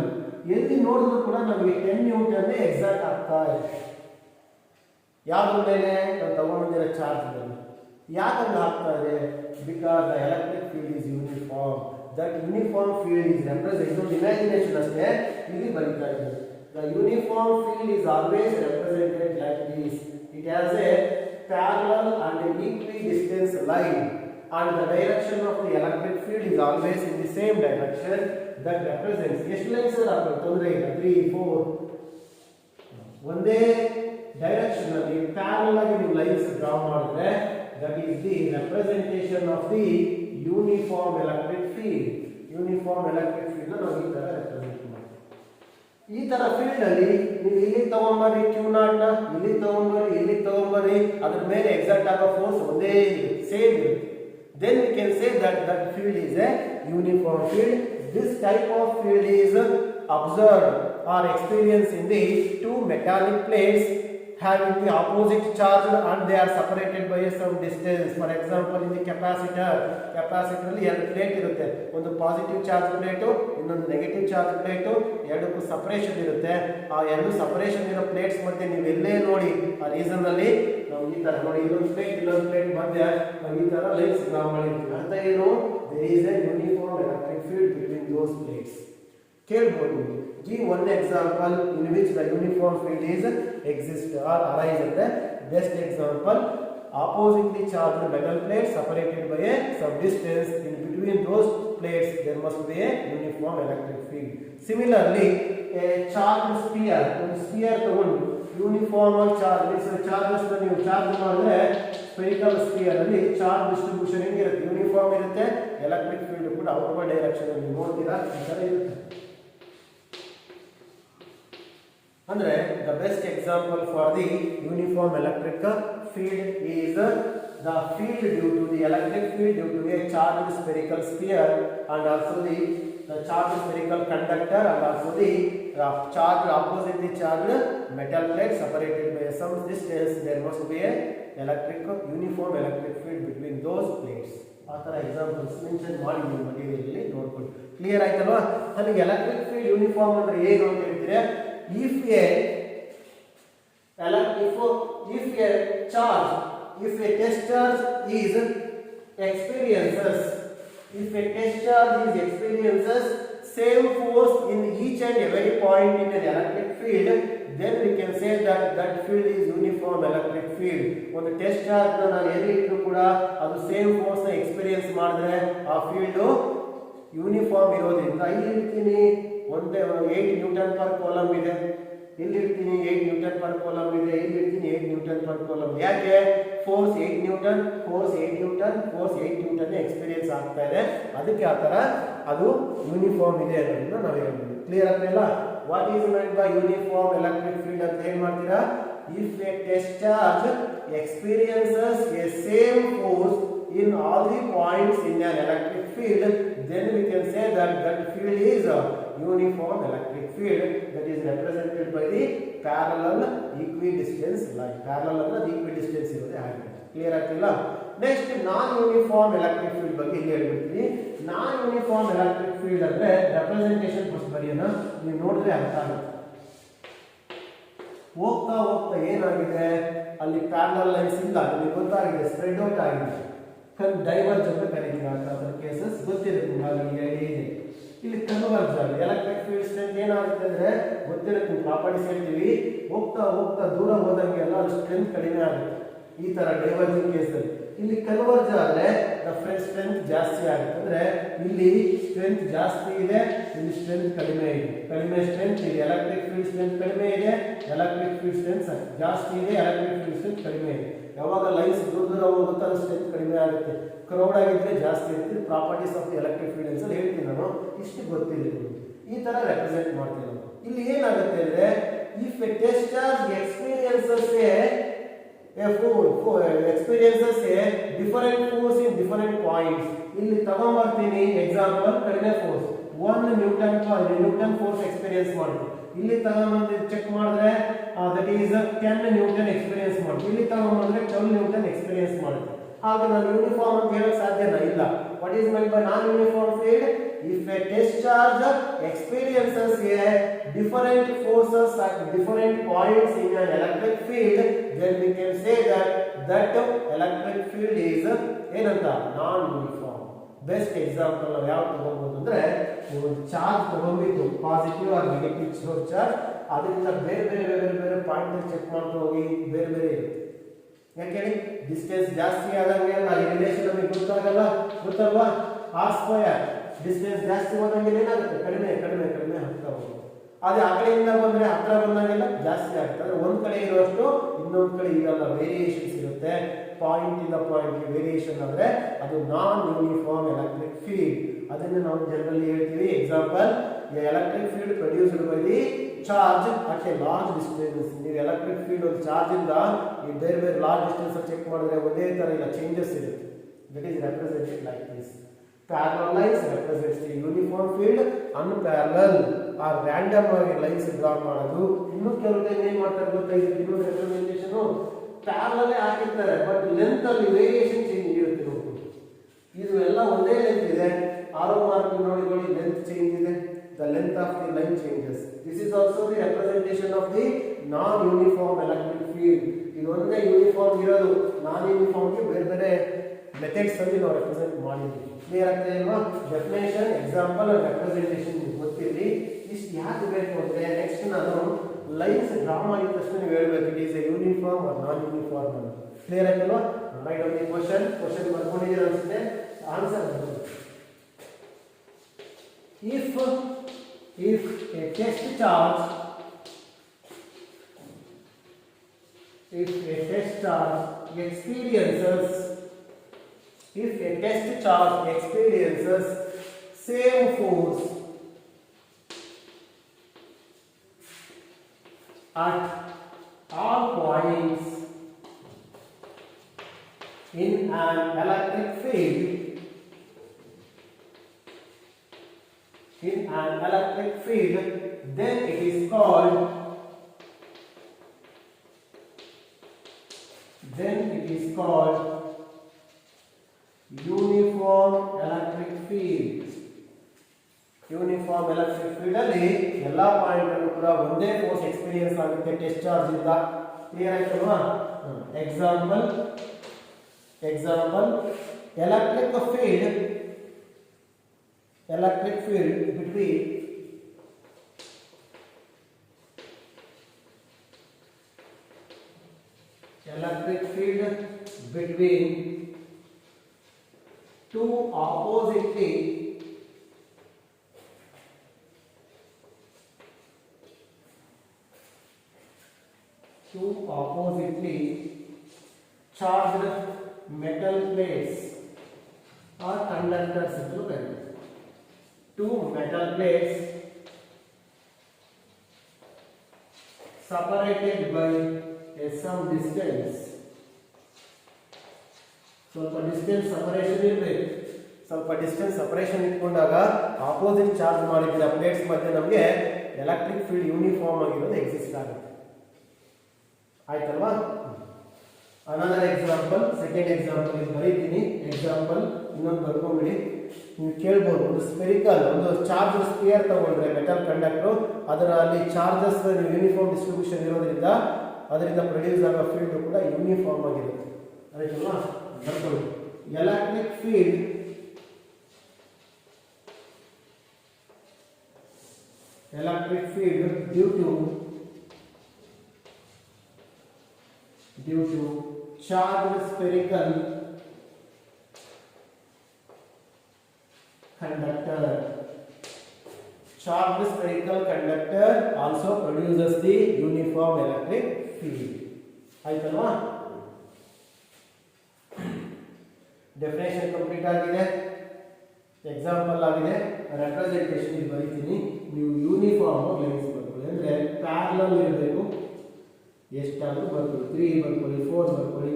ಎಲ್ಲಿ ನೋಡಿದ್ರು ಕೂಡ ನಮಗೆ 10 ನ್ಯೂಟನ್ ಎಕ್ಸರ್ಟ್ ಆಗ್ತಾ ಇದೆ. ಯಾವ್ದ್ರ ಮೇಲೆ? ನಾವು ತಗೊಂಡಿರೋ ಚಾರ್ಜ್ ಮೇಲೆ. ಯಾಕಂದ್ರೆ ಆಗ್ತಾ ಇದೆ? Because the electric field is uniform. That uniform field is represent imagination ಅಷ್ಟೇ ಇಲ್ಲಿ ಬರೀತಾ ಇದೆ. The uniform field is always represented like this. It has A parallel and equidistant line, and the direction of the electric field is always in the same direction that represents. ಎಷ್ಟು lines ಇದಾವೆ ತೊಂದರೆ ಇಲ್ಲ, 3 4 ಒಂದೇ direction ಅಲ್ಲಿ parallel ಆಗಿ ನೀವು lines draw ಮಾಡಿದ್ರೆ that is the representation of the uniform electric field. Uniform electric field ನಾವು ಈ ತರ ರೆಪ್ರೆಸೆಂಟ್ ಮಾಡ್ತೀವಿ. ಈ ತರ ಫೀಲ್ಡ್ ಅಲ್ಲಿ ನೀವು ಇಲ್ಲಿ ತಗೊಂಡ್ಬರ್ರಿ Q0 ನ, ಇಲ್ಲಿ ತಗೊಂಡ್ಬರ್ರಿ ಅದ್ರ ಮೇಲೆ ಎಕ್ಸಾಕ್ಟ್ ಆಗೋ ಫೋರ್ಸ್ ಒಂದೇ ಸೇಮ್ ಇರುತ್ತೆ. Then we can say that field is a uniform field. This type of field is observed or experienced in the two metallic plates having the opposite charge and they are separated by some distance. For example, in the capacitor ಅಲ್ಲಿ ಎರಡು plate ಇರುತ್ತೆ, ಒಂದು positive charge plate, ಇನ್ನೊಂದು negative charge plate, ಎರಡಕ್ಕೂ separation ಇರುತ್ತೆ. ಆ ಎರಡು separation ಇರೋ ಪ್ಲೇಟ್ಸ್ ಮಧ್ಯೆ ನೀವು ಎಲ್ಲೇ ನೋಡಿ ಆ ರೀಸನ್ ಅಲ್ಲಿ ನಾವು ಈ ತರ ನೋಡಿ, ಇನ್ನೊಂದು ಪ್ಲೇಟ್ ಮಧ್ಯೆ ನಾವು ಈ ತರ ಲೈನ್ಸ್ ಡ್ರಾ ಮಾಡಿದ್ವಿ. ಅರ್ಥ ಏನು? there is a uniform electric field between those plates. ಕೇಳಬಹುದು. Give one example in which the uniform field is exist or arise at the best example. Oppositely charged metal plates separated by a some distance. In between those plates there must be a uniform electric field. Similarly, a charged sphere, ಒಂದು sphere ತಗೊಂಡು uniform charge charges ನೀವು charge ಮಾಡಿದ್ರೆ spherical sphere ಅಲ್ಲಿ charge distribution ಹೆಂಗಿರುತ್ತೆ? Uniform ಇರುತ್ತೆ. Electric field ಕೂಡ outward direction ಅಲ್ಲಿ ನೋಡ್ತೀರಾ ಈ ತರ ಇರುತ್ತೆ. ಅಂದ್ರೆ the best example for the uniform electric field is the field due to the electric field due to a charged spherical sphere and also the charged spherical conductor and also the charged oppositely charged metal plate separated by some distance. There must be a uniform electric field between those plates. ಆ ಥರ examples mention ಮಾಡಿ ನೀವು material ನೋಡ್ಕೊಂಡು clear ಆಯ್ತಲ್ವಾ? ನನಗೆ electric field uniform ಅಂದ್ರೆ ಏನು ಅಂತ ಹೇಳ್ತೀರಾ? If a test charge is experiences same force in each and every point in an electric field, then we can say that field is uniform electric field. ಒಂದು test charge ನಾನು ಎಲ್ಲಿ ಇಟ್ಟರು ಕೂಡ ಅದು ಸೇಮ್ ಫೋರ್ಸ್ ನ experience ಮಾಡಿದ್ರೆ ಆ field uniform ಇರೋದ್ರಿಂದ ಇಲ್ಲಿ ಇರ್ತೀನಿ ಒಂದೇ 8 ನ್ಯೂಟನ್ ಪರ್ ಕೂಲಂಬ್ ಇದೆ, ಇಲ್ಲಿ ಇರ್ತೀನಿ 8 ನ್ಯೂಟನ್ ಪರ್ ಕೂಲಂಬ್ ಇದೆ, ಇಲ್ಲಿ ಇರ್ತೀನಿ 8 ನ್ಯೂಟನ್ ಪರ್ ಕೂಲಂಬ್. ಯಾಕೆ? ಫೋರ್ಸ್ 8 ನ್ಯೂಟನ್ ಎಕ್ಸ್ಪೀರಿಯನ್ಸ್ ಆಗ್ತಾ ಇದೆ, ಅದಕ್ಕೆ ಆ ಥರ ಅದು ಯೂನಿಫಾರ್ಮ್ ಇದೆ ಅನ್ನೋದನ್ನ ನಾವು ಹೇಳ್ಬೋದು. ಕ್ಲಿಯರ್ ಆಗ್ತಿಲ್ಲ? What is meant by uniform electric field ಅಂತ ಏನ್ ಮಾಡ್ತೀರಾ? If A test charge experiences A same force in all the points in an electric field, then we can say that field is a uniform electric field that is represented by the parallel equidistance line. Parallel ಅಂದ್ರೆ equidistance ಇರೋದೇ ಆಗಿದೆ. Clear ಆಗ್ತಿಲ್ಲ? Next ನಾನ್ uniform electric field ಬಗ್ಗೆ ಇಲ್ಲಿ ಹೇಳ್ಬಿಡ್ತೀನಿ. ನಾನ್ uniform electric field ಅಂದ್ರೆ representation first ಬರೆಯೋಣ, ನೀವು ನೋಡಿದ್ರೆ ಅರ್ಥ ಆಗುತ್ತೆ. ಹೋಗ್ತಾ ಏನಾಗಿದೆ ಅಲ್ಲಿ ಪ್ಯಾರಲಲ್ ಲೈನ್ಸ್ ಇಲ್ಲ, ನಿಮಗೆ ಗೊತ್ತಾಗಿದೆ, ಸ್ಪ್ರೆಡ್ ಔಟ್ ಆಗಿದೆ. ಡೈವರ್ಜ್ ಅಂತ ಕರೀತೀವಿ. ಆ ಕೇಸಸ್ ಗೊತ್ತಿದೆ, ನಿಮಗೆ ಐಡಿಯಾ ಇದೆ. ಇಲ್ಲಿ ಕನ್ವರ್ಜ್ ಆಗಿದೆ. ಎಲೆಕ್ಟ್ರಿಕ್ ಫೀಲ್ಡ್ ಸ್ಟ್ರೆಂತ್ ಏನಾಗುತ್ತೆ ಅಂದ್ರೆ ಗೊತ್ತಿರುತ್ತೆ, ಪ್ರಾಪರ್ಟೀಸ್ ಹೇಳ್ತೀವಿ. ಹೋಗ್ತಾ ಹೋಗ್ತಾ ದೂರ ಹೋದಂಗೆಲ್ಲ ಅದು ಸ್ಟ್ರೆಂತ್ ಕಡಿಮೆ ಆಗುತ್ತೆ. ಈ ತರ ಡೈವರ್ಜಿಂಗ್ ಕೇಸಲ್ಲಿ. ಇಲ್ಲಿ ಕನ್ವರ್ಜ್ ಆದ್ರೆ ಸ್ಟ್ರೆಂತ್ ಜಾಸ್ತಿ ಆಗುತ್ತೆ. ಅಂದ್ರೆ ಇಲ್ಲಿ ಸ್ಟ್ರೆಂತ್ ಜಾಸ್ತಿ ಇದೆ, ಇಲ್ಲಿ ಸ್ಟ್ರೆಂತ್ ಕಡಿಮೆ ಇದೆ. ಕಡಿಮೆ ಸ್ಟ್ರೆಂತ್ ಇದೆ, ಎಲೆಕ್ಟ್ರಿಕ್ ಫೀಲ್ಡ್ ಸ್ಟ್ರೆಂತ್ ಕಡಿಮೆ ಇದೆ. ಎಲೆಕ್ಟ್ರಿಕ್ ಫೀಲ್ಡ್ ಸ್ಟ್ರೆಂತ್ ಜಾಸ್ತಿ ಇದೆ, ಎಲೆಕ್ಟ್ರಿಕ್ ಫೀಲ್ಡ್ ಸ್ಟ್ರೆಂತ್ ಕಡಿಮೆ ಇದೆ. ಯಾವಾಗ ಲೈನ್ಸ್ ದೂರ ದೂರ ಹೋಗುತ್ತಾ ಅದು ಸ್ಟ್ರೆಂತ್ ಕಡಿಮೆ ಆಗುತ್ತೆ. ಕ್ರೌಡ್ ಆಗಿದ್ರೆ ಜಾಸ್ತಿ ಇರುತ್ತೆ. ಪ್ರಾಪರ್ಟೀಸ್ ಆಫ್ ಎಲೆಕ್ಟ್ರಿಕ್ ಫೀಲ್ಡ್ ಅಂತ ಹೇಳ್ತೀನಿ ನಾನು. ಇಷ್ಟು ಗೊತ್ತಿದೆ, ಈ ತರ ರೆಪ್ರೆಸೆಂಟ್ ಮಾಡ್ತೀವಿ ನಾವು. ಇಲ್ಲಿ ಏನಾಗುತ್ತೆ ಅಂದ್ರೆ if A test charge experiences a different force in different points. ಇಲ್ಲಿ ತಗೊಂಡ್ಬರ್ತೀನಿ ಎಕ್ಸಾಂಪಲ್, ಕಡಿಮೆ ಫೋರ್ಸ್ 1 ನ್ಯೂಟನ್ ಫೋರ್ಸ್ ಎಕ್ಸ್ಪೀರಿಯನ್ಸ್ ಮಾಡ್ತೀವಿ. ಇಲ್ಲಿ ತಗೊಂಡ್ಬಂದು ಚೆಕ್ ಮಾಡಿದ್ರೆ ದಟ್ ಈಸ್ 10 ನ್ಯೂಟನ್ ಎಕ್ಸ್ಪೀರಿಯನ್ಸ್ ಮಾಡ್ತೀವಿ. ಇಲ್ಲಿ ತಗೊಂಡ್ಬಂದ್ರೆ 12 ನ್ಯೂಟನ್ ಎಕ್ಸ್ಪೀರಿಯನ್ಸ್ ಮಾಡ್ತೀವಿ. ಆಗ ನಾನು ಯೂನಿಫಾರ್ಮ್ ಅಂತ ಹೇಳಕ್ ಸಾಧ್ಯನಾ? ಇಲ್ಲ. What is meant by non uniform field? If a test charge experiences a different forces at different points in an electric field, then we can say that electric field is ಏನಂತ non uniform. Best example ನಾವು ಯಾವ ತಗೋಬಹುದು ಅಂದ್ರೆ, ನೀವು ಒಂದು charge ತಗೊಂಡಿದ್ದು positive or negative charge, ಅದರಿಂದ ಬೇರೆ ಬೇರೆ ಬೇರೆ ಬೇರೆ ಪಾಯಿಂಟ್ ಚೆಕ್ ಮಾಡ್ತಾ ಹೋಗಿ ಬೇರೆ ಬೇರೆ ಇರುತ್ತೆ. ಯಾಕೆ ಡಿಸ್ಟೆನ್ಸ್ ಜಾಸ್ತಿ ಆದಂಗೆ ಈ ರಿಲೇಷನ್ ನಮಗೆ ಗೊತ್ತಲ್ವಾ? ಆರ್ ಸ್ಕ್ವೇರ್ ಡಿಸ್ಟೆನ್ಸ್ ಜಾಸ್ತಿ ಹೋದಂಗೆ ಏನಾಗುತ್ತೆ? ಕಡಿಮೆ ಕಡಿಮೆ ಕಡಿಮೆ ಆಗ್ತಾ ಹೋಗುತ್ತೆ. ಅದೇ ಆ ಕಡೆಯಿಂದ ಬಂದ್ರೆ ಹತ್ರ ಬಂದಂಗೆಲ್ಲ ಜಾಸ್ತಿ ಆಗ್ತದೆ. ಒಂದ್ ಕಡೆ ಇರುವಷ್ಟು ಇನ್ನೊಂದ್ ಕಡೆ ಇರಲ್ಲ, ವೇರಿಯೇಷನ್ಸ್ ಇರುತ್ತೆ. ಪಾಯಿಂಟ್ ಇಂದ ಪಾಯಿಂಟ್ ವೇರಿಯೇಷನ್ ಅಂದ್ರೆ ಅದು ನಾನ್ ಯೂನಿಫಾರ್ಮ್ ಎಲೆಕ್ಟ್ರಿಕ್ ಫೀಲ್ಡ್. ಅದನ್ನ ನಾವು ಜನರಲಿ ಹೇಳ್ತೀವಿ. Example, electric field produced by the charge at A large distance. ನೀವು ಎಲೆಕ್ಟ್ರಿಕ್ ಫೀಲ್ಡ್ ಒಂದು ಚಾರ್ಜ್ ಇಂದ ಈ ಬೇರೆ ಬೇರೆ ಲಾರ್ಜ್ ಡಿಸ್ಟೆನ್ಸ್ ಚೆಕ್ ಮಾಡಿದ್ರೆ ಒಂದೇ ತರ ಇಲ್ಲ, ಚೇಂಜಸ್ ಇರುತ್ತೆ. That is represented like this. Parallel lines represents the uniform field, unparallel or random ಆಗಿ ಲೈನ್ಸ್ ಡ್ರಾ ಮಾಡೋದು. ಇನ್ನು ಕೆಲವು ಟೈಮ್ ಏನ್ ಮಾಡ್ತಾರೆ ಗೊತ್ತಾ? ಇದು ರೆಪ್ರೆಸೆಂಟೇಷನ್ ಪ್ಯಾರಲಲ್ ಆಗಿರ್ತಾರೆ, ಬಟ್ ಲೆಂತ್ ಅಲ್ಲಿ ವೇರಿಯೇಷನ್ ಚೇಂಜ್ ಇರುತ್ತೆ. ಇದು ಎಲ್ಲ ಒಂದೇ ಲೆಂತ್ ಇದೆ, ಆರೋ ಮಾರ್ಕ್ ನೋಡಿ ಲೆಂತ್ ಚೇಂಜ್ ಇದೆ. The length of the line changes. This is also the representation of the non-uniform electric field. ಇದು ಒಂದೇ ಯೂನಿಫಾರ್ಮ್ ಇರೋದು, ನಾನ್ ಯೂನಿಫಾರ್ಮ್ ಗೆ ಬೇರೆ ಬೇರೆ ಮೆಥಡ್ಸ್ ಅಲ್ಲಿ ನಾವು ರೆಪ್ರೆಸೆಂಟ್ ಮಾಡಿದ್ವಿ. ಕ್ಲಿಯರ್ ಆಗ್ತದೆ ಅಲ್ವಾ? ಡೆಫಿನೇಷನ್, ಎಕ್ಸಾಂಪಲ್, ರೆಪ್ರೆಸೆಂಟೇಷನ್ ಗೊತ್ತಿರಲಿ. ಇಷ್ಟು ಯಾಕೆ ಬೇಕು ಅಂದ್ರೆ ನೆಕ್ಸ್ಟ್ ನಾನು ಲೈನ್ಸ್ ಡ್ರಾ ಮಾಡಿದ ತಕ್ಷಣ ನೀವು ಹೇಳ್ಬೇಕು it is a uniform or non uniform ಅಂತ. ಕ್ಲಿಯರ್ ಆಯ್ತಲ್ವಾ? ರೈಟ್ ಆನ್ ದಿ ಕ್ವಶನ್ ಬರ್ಕೊಂಡಿದ್ದೀರ ಅನ್ಸುತ್ತೆ. ಆನ್ಸರ್ ಬರ್ಬೋದು. If a test charge experiences same force at all points in an electric field, then it is called uniform electric field. Uniform electric field ಅಲ್ಲಿ ಎಲ್ಲಾ point ಅನ್ನು ಕೂಡ ಒಂದೇ force experience ಆಗುತ್ತೆ test charge ಇಂದ. ಕ್ಲಿಯರ್ ಆಯ್ತಲ್ವಾ? Example, electric field between two oppositely charged metal plates or conductors. Two metal plates separated by some distance. ಸ್ವಲ್ಪ distance separation ಇರಬೇಕು. ಸ್ವಲ್ಪ ಡಿಸ್ಟೆನ್ಸ್ ಸಪರೇಷನ್ ಇಟ್ಕೊಂಡಾಗ ಆಪೋಸಿಟ್ ಚಾರ್ಜ್ ಮಾಡಿದ್ರೆ ಪ್ಲೇಟ್ಸ್ ಮಧ್ಯೆ ನಮಗೆ ಎಲೆಕ್ಟ್ರಿಕ್ ಫೀಲ್ಡ್ ಯೂನಿಫಾರ್ಮ್ ಆಗಿರೋದು ಎಕ್ಸಿಸ್ಟ್ ಆಗುತ್ತೆ. ಆಯ್ತಲ್ವಾ? ಅನದರ್ ಎಕ್ಸಾಂಪಲ್, ಸೆಕೆಂಡ್ ಎಕ್ಸಾಂಪಲ್ ಇದು ಬರೀತೀನಿ. ಎಕ್ಸಾಂಪಲ್ ಇನ್ನೊಂದು ಬರ್ಕೊಂಡ್ಬಿಡಿ. ನೀವು ಕೇಳ್ಬೋದು, ಒಂದು ಸ್ಪೆರಿಕಲ್ ಒಂದು ಚಾರ್ಜ್ ಸ್ಪಿಯರ್ ತಗೊಂಡ್ರೆ ಮೆಟಲ್ ಕಂಡಕ್ಟರ್, ಅದರಲ್ಲಿ ಚಾರ್ಜಸ್ ಯೂನಿಫಾರ್ಮ್ ಡಿಸ್ಟ್ರಿಬ್ಯೂಷನ್ ಇರೋದ್ರಿಂದ ಅದರಿಂದ ಪ್ರೊಡ್ಯೂಸ್ ಆಗೋ ಫೀಲ್ಡ್ ಕೂಡ ಯೂನಿಫಾರ್ಮ್ ಆಗಿರುತ್ತೆ. ಆಯ್ತಲ್ವಾ? ಬರ್ಕೊಳ್ಳಿ. electric field due to charged spherical conductor. Charged spherical conductor also produces the uniform electric field. ಆಯ್ತಲ್ವಾ? ಡೆಫಿನೇಷನ್ ಕಂಪ್ಲೀಟ್ ಆಗಿದೆ, ಎಕ್ಸಾಂಪಲ್ ಆಗಿದೆ, ರೆಪ್ರೆಸೆಂಟೇಷನ್ ಬರೀತೀನಿ. ನೀವು ಯೂನಿಫಾರ್ಮ್ ಲೈನ್ಸ್ ಬರ್ಕೊಳ್ಳಿ, ಅಂದರೆ ಪ್ಯಾರಲಲ್ ಇರಬೇಕು. ಎಷ್ಟಾದರೂ ಬರ್ಕೊಳ್ಳಿ, 3 ಬರ್ಕೊಳ್ಳಿ, 4 ಬರ್ಕೊಳ್ಳಿ.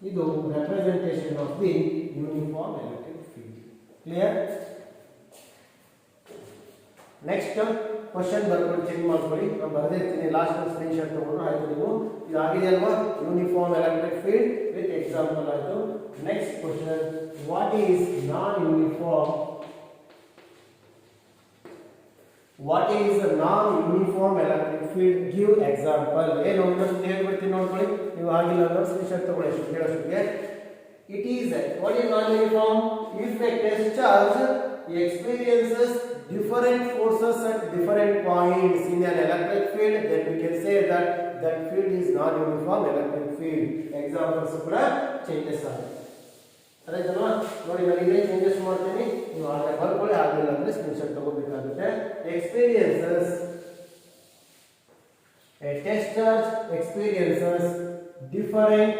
ಇದು representation of the uniform electric field. Clear? Next question ಬರ್ಕೊಂಡು ಚೆಕ್ ಮಾಡ್ಕೊಳ್ಳಿ. ನಾನು ಬರೆದಿರ್ತೀನಿ, ಲಾಸ್ಟ್ ಸ್ಕ್ರೀನ್ ಶಾಟ್ ತಗೊಂಡು ಆಯ್ತು. ನೀವು ಇದು ಆಗಿದೆ ಅಲ್ವಾ, uniform electric field with example ಆಯಿತು. Next question, what is non uniform electric field? Give example. ಏನು ಇನ್ನೊಂದು ಹೇಳ್ಬಿಡ್ತೀನಿ ನೋಡ್ಕೊಳ್ಳಿ. ನೀವು ಆಗಿಲ್ಲ ಅಂದ್ರೆ ಸ್ಕ್ರೀನ್ ಶಾಟ್ ತಗೊಳ್ಳಿ ಕೇಳೋಷ್ಟಕ್ಕೆ. It is what is non-uniform? If a test charge experiences different forces at different points in an electric field, then we can say that that field is non-uniform electric field. Examples ಕೂಡ changes ಆಗುತ್ತೆ. ಸರಿನಾ? ನೋಡಿ, ನಾನು ಇದೇ changes ಮಾಡ್ತೀನಿ, ನೀವು ಆಗ ಬರ್ಕೊಳ್ಳಿ. ಆಗಿಲ್ಲ ಅಂದ್ರೆ ಸ್ಕ್ರೀನ್ ಶಾಟ್ ತಗೋಬೇಕಾಗುತ್ತೆ. Experiences, a test charge experiences different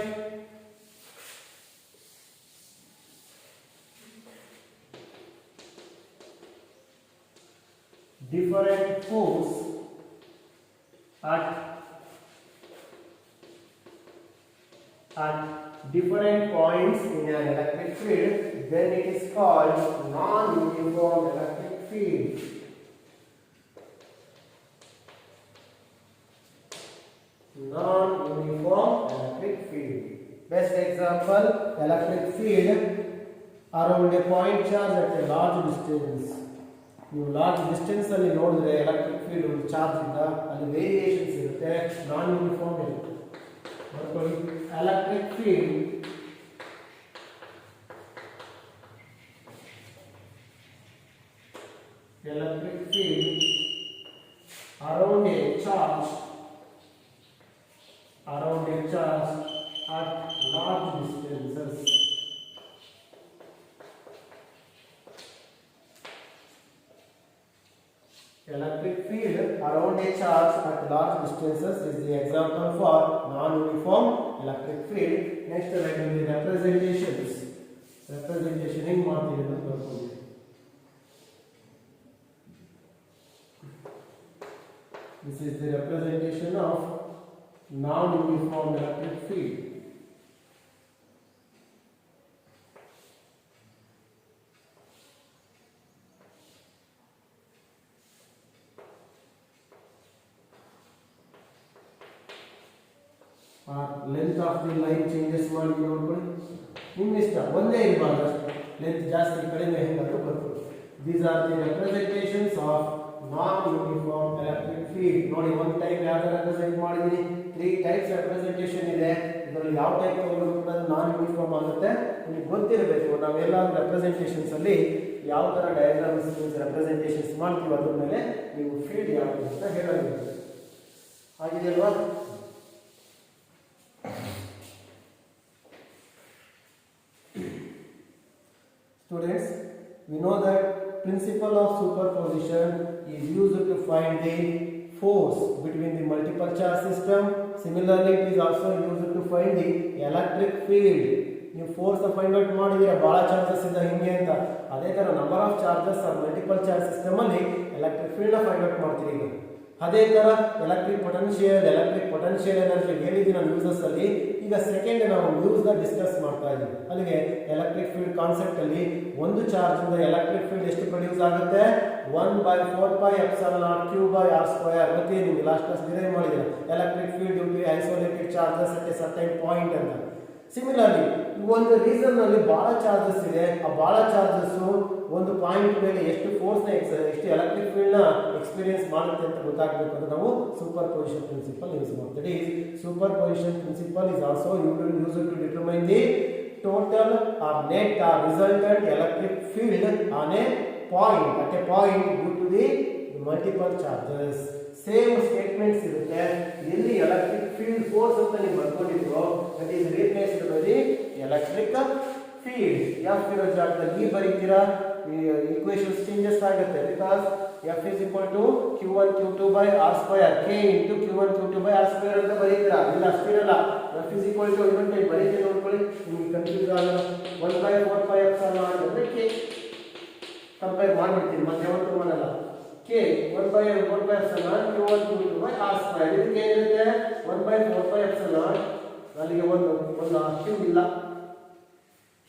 force at different points in an electric field, then it is called non-uniform electric field. Non-uniform electric field. Best example, electric field around a point charge at a large distance. ನೀವು large distance ಅಲ್ಲಿ ನೋಡಿದ್ರೆ electric field ಒಂದು charge ಇಂದ ಅಲ್ಲಿ variations ಇರುತ್ತೆ, ನಾನ್ uniform ಇರುತ್ತೆ. ಬರ್ಕೊಳ್ಳಿ, electric field around a charge at large distances. Electric field around a charge at large distances is the example for non-uniform electric field. Next, let me the representations. Representation in material. This is the representation of non-uniform electric field. Length of the line changes ಮಾಡಿ ನೋಡ್ಕೊಳ್ಳಿ. ನಿಮ್ಮ ಇಷ್ಟ, ಒಂದೇ ಇರಬಾರ್ದು ಅಷ್ಟೇ, length ಜಾಸ್ತಿ ಕಡಿಮೆ ಹೆಂಗಾದ್ರೂ ಬರ್ತದೆ. These are the representations of non uniform electric field. ನೋಡಿ, ಒಂದು ಟೈಪ್ ಯಾವ್ದು ರೆಪ್ರೆಸೆಂಟ್ ಮಾಡಿದೀನಿ, 3 ಟೈಪ್ಸ್ ರೆಪ್ರೆಸೆಂಟೇಷನ್ ಇದೆ. ಇದರಲ್ಲಿ ಯಾವ ಟೈಪ್ ತಗೊಂಡ್ರು ಕೂಡ ನಾನ್ ಯೂನಿಫಾರ್ಮ್ ಆಗುತ್ತೆ. ನಿಮಗೆ ಗೊತ್ತಿರಬೇಕು, ನಾವೆಲ್ಲ ರೆಪ್ರೆಸೆಂಟೇಷನ್ಸ್ ಅಲ್ಲಿ ಯಾವ ತರ ಡಯಾಗ್ರಾಮ್ಸ್ ರೆಪ್ರೆಸೆಂಟೇಷನ್ಸ್ ಮಾಡ್ತೀವಿ ಅದ್ರ ಮೇಲೆ ನೀವು ಫೀಲ್ಡ್ ಯಾವುದು ಅಂತ ಹೇಳಬೇಕು. ಆಗಿದೆಯಲ್ವಾ? Students, we know that principle of superposition is used to find the force between the multiple charge system. Similarly, it is also used to find the electric field. ನೀವು force find out ಮಾಡಿದ್ರೆ ಬಹಳ charges ಇದೆ ಹಿಂಗೆ ಅಂತ, ಅದೇ ತರ number of charges multiple charge system ಅಲ್ಲಿ electric field find out ಮಾಡ್ತೀರಿ. ಈಗ ಅದೇ ತರ ಎಲೆಕ್ಟ್ರಿಕ್ ಪೊಟೆನ್ಷಿಯಲ್ ಎನರ್ಜಿ ಹೇಳಿದ್ದೀನಿ ನಾನು ಯೂಸಸ್ ಅಲ್ಲಿ. ಈಗ ಸೆಕೆಂಡ್ ನಾವು ಯೂಸ್ ಡಿಸ್ಕಸ್ ಮಾಡ್ತಾ ಇದ್ದೀವಿ. ಅಲ್ಲಿಗೆ ಎಲೆಕ್ಟ್ರಿಕ್ ಫೀಲ್ಡ್ ಕಾನ್ಸೆಪ್ಟ್ ಅಲ್ಲಿ ಒಂದು ಚಾರ್ಜ್ ಇಂದ ಎಲೆಕ್ಟ್ರಿಕ್ ಫೀಲ್ಡ್ ಎಷ್ಟು ಪ್ರೊಡ್ಯೂಸ್ ಆಗುತ್ತೆ, 1/4πε0q/r². ಮತ್ತೆ ನಿಮಗೆ ಲಾಸ್ಟ್ ಕ್ಲಾಸ್ ಡಿರೈವ್ ಮಾಡಿದ್ರೆ electric field due to isolated charges at a certain point ಅಂತ. ಸಿಮಿಲರ್ಲಿ ಒಂದು ರೀಸನ್ ನಲ್ಲಿ ಬಹಳ ಚಾರ್ಜಸ್ ಇದೆ, ಆ ಬಹಳ ಚಾರ್ಜಸ್ ಒಂದು ಪಾಯಿಂಟ್ ಮೇಲೆ ಎಷ್ಟು ಫೋರ್ಸ್ ಎಷ್ಟು ಎಲೆಕ್ಟ್ರಿಕ್ ಫೀಲ್ಡ್ ನ ಎಕ್ಸ್ಪೀರಿಯನ್ಸ್ ಮಾಡುತ್ತೆ ಅಂತ ಗೊತ್ತಾಗಬೇಕು ಅಂದ್ರೆ ನಾವು ಸೂಪರ್ ಪೊಸಿಷನ್ ಪ್ರಿನ್ಸಿಪಲ್ ಯೂಸ್ ಮಾಡ್ತೀವಿ. Superposition principle is also used to determine the total or net or resultant electric field on a point at a point due to the multiple charges. Same statements ಇರುತ್ತೆ. ಎಲ್ಲಿ electric field force ಅಂತ ನೀವು ಬರ್ಕೊಂಡಿದ್ರು that is replaced by the electric field. F ಇರೋ ಜಾಗದಲ್ಲಿ ಬರೀತೀರಾ, equations changes ಆಗುತ್ತೆ. Because F is equal to q1 q2 by r square k into q1 q2 by r square ಅಂತ ಬರೀತೀರಾ. ಇಲ್ಲ ಅಷ್ಟಿರಲ್ಲ, ಎಫ್ ಇಸ್ ಈಕ್ವಲ್ ಟು ಇನ್ನೊಂದು type ಬರೀತೀವಿ ನೋಡ್ಕೊಳ್ಳಿ, ನಿಮಗೆ confuse ಆಗಲ್ಲ. 1/4π ಅಂದ್ರೆ k ಕಂಪೇರ್ ಮಾಡ್ಬಿಡ್ತೀನಿ, ಮತ್ತೆ ಯಾವತ್ತೂ ಮಾಡಲ್ಲ. k 1/4π q1 q2 by r square ಇದಕ್ಕೆ ಏನಿರುತ್ತೆ 1/4π ಅಲ್ಲಿಗೆ ಒಂದು q ಇಲ್ಲ,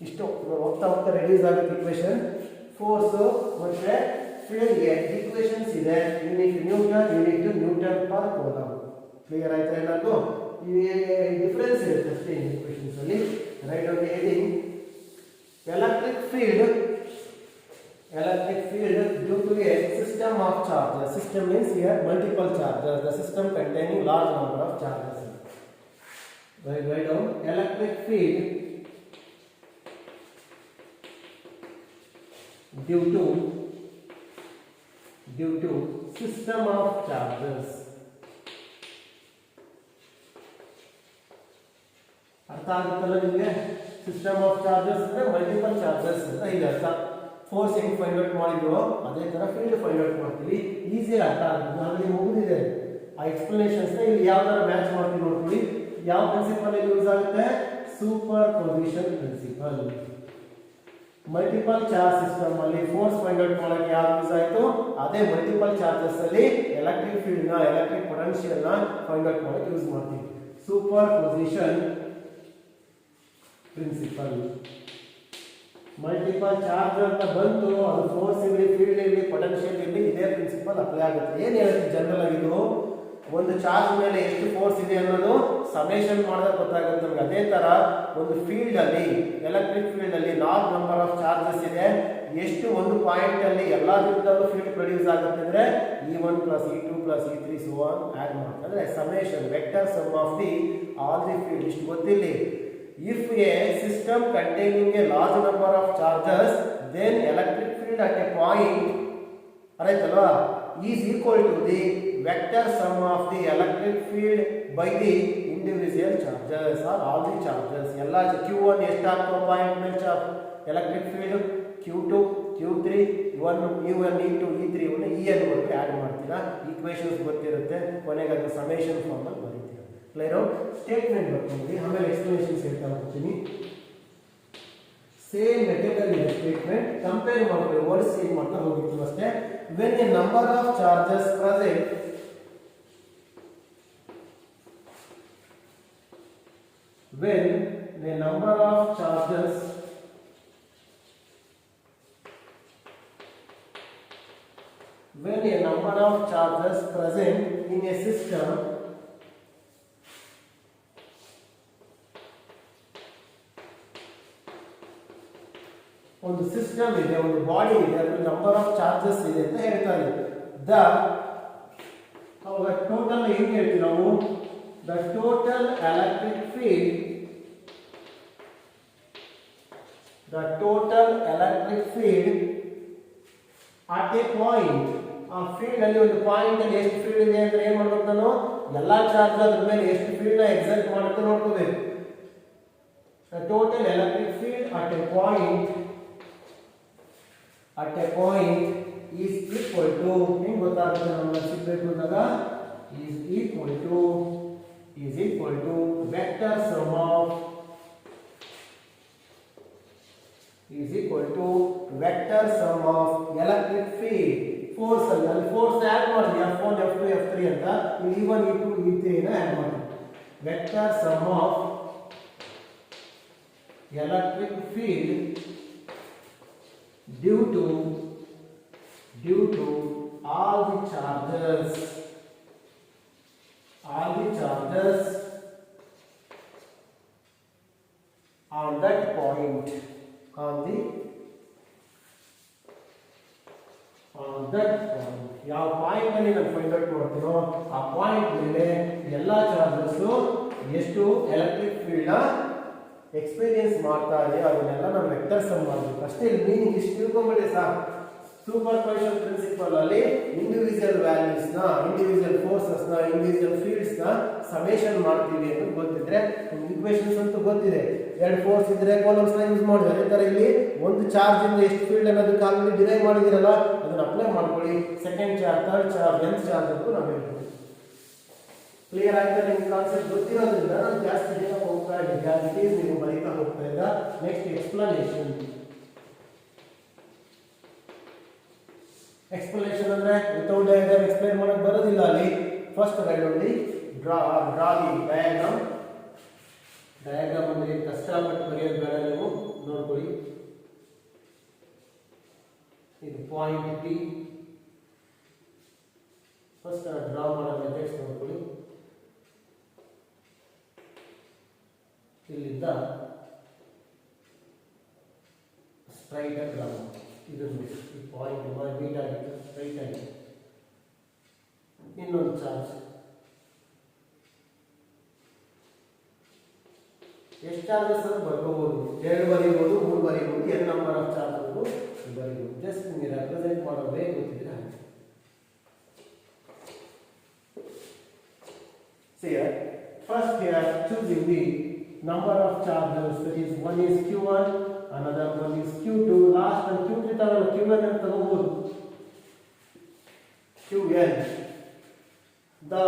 ಇಷ್ಟು ಹೋಗ್ತಾ ಹೋಗ್ತಾ ರೆಡ್ಯೂಸ್ ಆಗುತ್ತೆ ಇಕ್ವೇಶನ್. ಫೋರ್ಸ್ ಮತ್ತೆ ಫೀಲ್ಡ್ಗೆ ಈಕ್ವೇಶನ್ಸ್ ಇದೆ, unit Newton, unit Newton per coulomb. Clear ಆಯ್ತಾ ಎಲ್ಲರಿಗೂ? ಈ ಡಿಫರೆನ್ಸ್ ಇರುತ್ತೆ ಅಷ್ಟೇ ಈಕ್ವೇಶನ್ಸ್ ಅಲ್ಲಿ. Right on the heading electric field due to a system of charges. System means here multiple charges, the system containing large number of charges. Write down electric field due to system of charges. ಅರ್ಥ ಆಗುತ್ತಲ್ಲ ನಿಮಗೆ? System of charges ಅಂದ್ರೆ multiple charges ಅಂತ ಇದೆ ಅರ್ಥ. Force ಹೆಂಗ್ find out ಮಾಡಿದ್ವೋ ಅದೇ ತರ ಫೀಲ್ಡ್ ಫೈಂಡ್ ಔಟ್ ಮಾಡ್ತೀವಿ. ಈಸಿ ಅರ್ಥ ಆಗುತ್ತೆ, ಆಲ್ರೆಡಿ ಮುಗಿದಿದೆ ಆ ಎಕ್ಸ್ಪ್ಲನೇಷನ್ಸ್. ಇಲ್ಲಿ ಯಾವ ತರ ಮ್ಯಾಚ್ ಮಾಡ್ತೀವಿ ನೋಡ್ಕೊಳ್ಳಿ. ಯಾವ ಪ್ರಿನ್ಸಿಪಲ್ ಯೂಸ್ ಆಗುತ್ತೆ? Superposition principle. Multiple charge system ಅಲ್ಲಿ ಫೋರ್ಸ್ ಫೈಂಡ್ ಔಟ್ ಮಾಡಕ್ಕೆ ಯಾವ್ದು ಯೂಸ್ ಆಯ್ತು, ಅದೇ ಮಲ್ಟಿಪಲ್ ಚಾರ್ಜಸ್ ಅಲ್ಲಿ ಎಲೆಕ್ಟ್ರಿಕ್ ಫೀಲ್ಡ್ ನ ಎಲೆಕ್ಟ್ರಿಕ್ ಪೊಟೆನ್ಶಿಯಲ್ ನ ಫೈಂಡ್ ಔಟ್ ಮಾಡಕ್ಕೆ ಯೂಸ್ ಮಾಡ್ತೀವಿ. Superposition principle. Multiple charge ಅಂತ ಬಂತು, ಅದು ಫೋರ್ಸ್ ಇರಲಿ, ಫೀಲ್ಡ್ ಇರಲಿ, ಪೊಟೆನ್ಶಿಯಲ್ ಇರಲಿ, ಇದೇ ಪ್ರಿನ್ಸಿಪಲ್ ಅಪ್ಲೈ ಆಗುತ್ತೆ. ಏನ್ ಹೇಳುತ್ತೆ ಜನರಲ್ ಆಗಿ ಇದು? ಒಂದು ಚಾರ್ಜ್ ಮೇಲೆ ಎಷ್ಟು ಫೋರ್ಸ್ ಇದೆ ಅನ್ನೋದು ಸಮೇಷನ್ ಮಾಡಿದಾಗ ಗೊತ್ತಾಗುತ್ತೆ ನಮ್ಗೆ. ಅದೇ ತರ ಒಂದು ಫೀಲ್ಡ್ ಅಲ್ಲಿ, ಎಲೆಕ್ಟ್ರಿಕ್ ಫೀಲ್ಡ್ ಅಲ್ಲಿ ಲಾರ್ಜ್ ನಂಬರ್ ಆಫ್ ಚಾರ್ಜಸ್ ಇದೆ. ಎಷ್ಟು ಒಂದು ಪಾಯಿಂಟ್ ಅಲ್ಲಿ ಎಲ್ಲಾ ರೀತಿಯಲ್ಲೂ ಫೀಲ್ಡ್ ಪ್ರೊಡ್ಯೂಸ್ ಆಗುತ್ತೆ ಅಂದ್ರೆ E1 plus E2 plus E3 so on add ಮಾಡ್ತಾರೆ. ಅಂದ್ರೆ summation vector sum of the all the field. ಇಷ್ಟು ಗೊತ್ತಿಲ್ಲಿ. If a system containing a large number of charges, then electric field at a point, right alva, is equal to the vector sum of the electric field by the individual charges or all the charges. Ella q1 ಎಷ್ಟು point ಮೇಲೆ charge electric field, q2 q3 e1 e2 e3 ಅನ್ನು en ವರೆಗೆ add ಮಾಡ್ತೀರಾ. Equations ಗೊತ್ತಿರುತ್ತೆ, ಕೊನೆಗೆ ಅದನ್ನ summation form ಅಲ್ಲಿ ಬರೀತೀರಾ. Clear? Statement ಬರ್ತೀನಿ, ಆಮೇಲೆ ಎಕ್ಸ್ಪ್ಲನೇಷನ್ಸ್ ಹೇಳ್ತಾ ಹೋಗ್ತೀನಿ. ಸೇಮ್ ಮೆಥಡ್ ಇದೆ ಸ್ಟೇಟ್ಮೆಂಟ್, ಕಂಪೇರ್ ಮಾಡ್ಕೊಳ್ಳಿ, ವರ್ಡ್ಸ್ ಚೇಂಜ್ ಮಾಡ್ತಾ ಹೋಗ್ತೀವಿ ಅಷ್ಟೇ. When A number of charges present when a number of charges present in a system ಒಂದು ಸಿಸ್ಟಮ್ ಇದೆ, ಒಂದು ಬಾಡಿ ಇದೆ, ಅದರ ನಂಬರ್ ಆಫ್ ಚಾರ್ಜಸ್ ಇದೆ ಅಂತ ಹೇಳ್ತಾರೆ. ಅವಾಗ ಟೋಟಲ್ ಹೆಂಗೆ ಹೇಳ್ತೀವಿ ನಾವು? The total electric field at A point. ಆ ಫೀಲ್ಡ್ ಅಲ್ಲಿ ಒಂದು ಪಾಯಿಂಟ್ ಅಲ್ಲಿ ಎಷ್ಟು ಫೀಲ್ಡ್ ಇದೆ ಅಂದ್ರೆ ಏನ್ ಮಾಡ್ಬೇಕು ನಾನು? ಎಲ್ಲಾ ಚಾರ್ಜ್ ಅದ್ರ ಮೇಲೆ ಎಷ್ಟು ಫೀಲ್ಡ್ ನ ಎಕ್ಸೆಕ್ಟ್ ಮಾಡುತ್ತೆ ನೋಡ್ಕೋಬೇಕು. The total electric field at A point is equal to, ಹೆಂಗ್ ಗೊತ್ತಾಗುತ್ತೆ ನಮಗೆ ಸಿಗಬೇಕು ಅಂದಾಗ, is equal to vector sum of electric field. Force ಅಲ್ಲಿ ಫೋರ್ಸ್ ಆಡ್ ಮಾಡಿ F1 F2 F3 ಅಂತ, ಇಲ್ಲಿ E1 E2 E3 ನ ಆಡ್ ಮಾಡಿ. Vector sum of electric field due to all the charges on that point, ಯಾವ point ಅಲ್ಲಿ ನಾವು find out ಮಾಡ್ತೀನೋ ಆ ಪಾಯಿಂಟ್ ಮೇಲೆ ಎಲ್ಲಾ ಚಾರ್ಜಸ್ ಎಷ್ಟು ಎಲೆಕ್ಟ್ರಿಕ್ ಫೀಲ್ಡ್ ಎಕ್ಸ್ಪೀರಿಯನ್ಸ್ ಮಾಡ್ತಾ ಇದೆಯೋ ಅದನ್ನೆಲ್ಲ ನಾವು ವೆಕ್ಟರ್ ಸಮ್ ಮಾಡಬೇಕು ಅಷ್ಟೇ. ಇಲ್ಲಿ ಮೀನಿಂಗ್ ಇಷ್ಟು ತಿಳ್ಕೊಂಬಿಡಿ ಸಾರ್. ಸೂಪರ್ ಪೊಸಿಷನ್ ಪ್ರಿನ್ಸಿಪಲ್ ಅಲ್ಲಿ ಇಂಡಿವಿಜುವಲ್ ವ್ಯಾಲ್ಯೂಸ್ ನ, ಇಂಡಿವಿಜುವಲ್ ಫೋರ್ಸಸ್ ನ, ಇಂಡಿವಿಜುವಲ್ ಫೀಲ್ಡ್ಸ್ ನ ಸಮೇಷನ್ ಮಾಡ್ತೀವಿ ಅಂತ ಗೊತ್ತಿದ್ರೆ, ಈಕ್ವೇಷನ್ಸ್ ಅಂತೂ ಗೊತ್ತಿದೆ. ಎರಡು ಫೋರ್ಸ್ ಇದ್ರೆ ಕಾಲಮ್ಸ್ ನ ಯೂಸ್ ಮಾಡಿದ್ರೆ, ಅದೇ ತರ ಇಲ್ಲಿ ಒಂದು ಚಾರ್ಜ್ ಇಂದ ಎಷ್ಟು ಫೀಲ್ಡ್ ಅನ್ನೋದಕ್ಕೆ ಆಲ್ರೆಡಿ ಡಿರೈವ್ ಮಾಡಿದಿರಲ್ಲ, ಅದನ್ನ ಅಪ್ಲೈ ಮಾಡ್ಕೊಳ್ಳಿ. Second charge, third charge, nth charge ಅಂತೂ ನಾವು ಹೇಳ್ತೀವಿ. ಕ್ಲಿಯರ್ ಆಗಿದೆ? ನಿಮ್ಗೆ ಕಾನ್ಸೆಪ್ಟ್ ಗೊತ್ತಿರೋದ್ರಿಂದ ನಾನು ಜಾಸ್ತಿ ದಿನ ಹೋಗ್ತಾ ಇದ್ದೀನಿ, ಜಾಸ್ತಿ ನೀವು ಬರೀತಾ ಹೋಗ್ತಾ ಇದ್ದ. Next explanation. ಎಕ್ಸ್ಪ್ಲನೇಷನ್ ಅಂದ್ರೆ ವಿತೌಟ್ ಡಯಾಗ್ರಾಮ್ ಎಕ್ಸ್ಪ್ಲೈನ್ ಮಾಡಕ್ ಬರೋದಿಲ್ಲ ಅಲ್ಲಿ. First right only draw the diagram. Diagram ಅಂದ್ರೆ ಕಷ್ಟಪಟ್ಟು ಬರೆಯೋದು ಬೇಡ, ನೀವು ನೋಡ್ಕೊಳ್ಳಿ. ಇದು ಪಾಯಿಂಟ್ ಪಿ. ಫಸ್ಟ್ ಡ್ರಾ ಮಾಡೋ ಮೆಥಡ್ಸ್ ನೋಡ್ಕೊಳ್ಳಿ. ಇಲ್ಲಿಂದ ಸ್ಟ್ರೈಟ್ ಆಗಿ ಡ್ರಾ ಮಾಡಿ. ಇದನ್ನು ಈ ಪಾಯಿಂಟ್ ಮೀಟ್ ಆಗಿತ್ತು, ಸ್ಟ್ರೈಟ್ ಆಗಿ. ಇನ್ನೊಂದು ಚಾರ್ಜ್ ಎಷ್ಟು ಚಾರ್ಜಸ್ ಅಂತ ಬರ್ಕೋಬಹುದು. 2 ಬರೀಬಹುದು, 3 ಬರೀಬಹುದು, n ನಂಬರ್ ಆಫ್ ಚಾರ್ಜ್ ಬರೀಬಹುದು. ಜಸ್ಟ್ ನಿಮಗೆ ರೆಪ್ರೆಸೆಂಟ್ ಮಾಡೋ ವೇ ಗೊತ್ತಿದ್ರೆ ಆಯ್ತು. See here, first here choosing the number of charges, that is one is q1, another one is q2, last one q3 ತಗೊಳ್ಳಿ. q1 ಅಂತ ತಗೋಬಹುದು, qn. the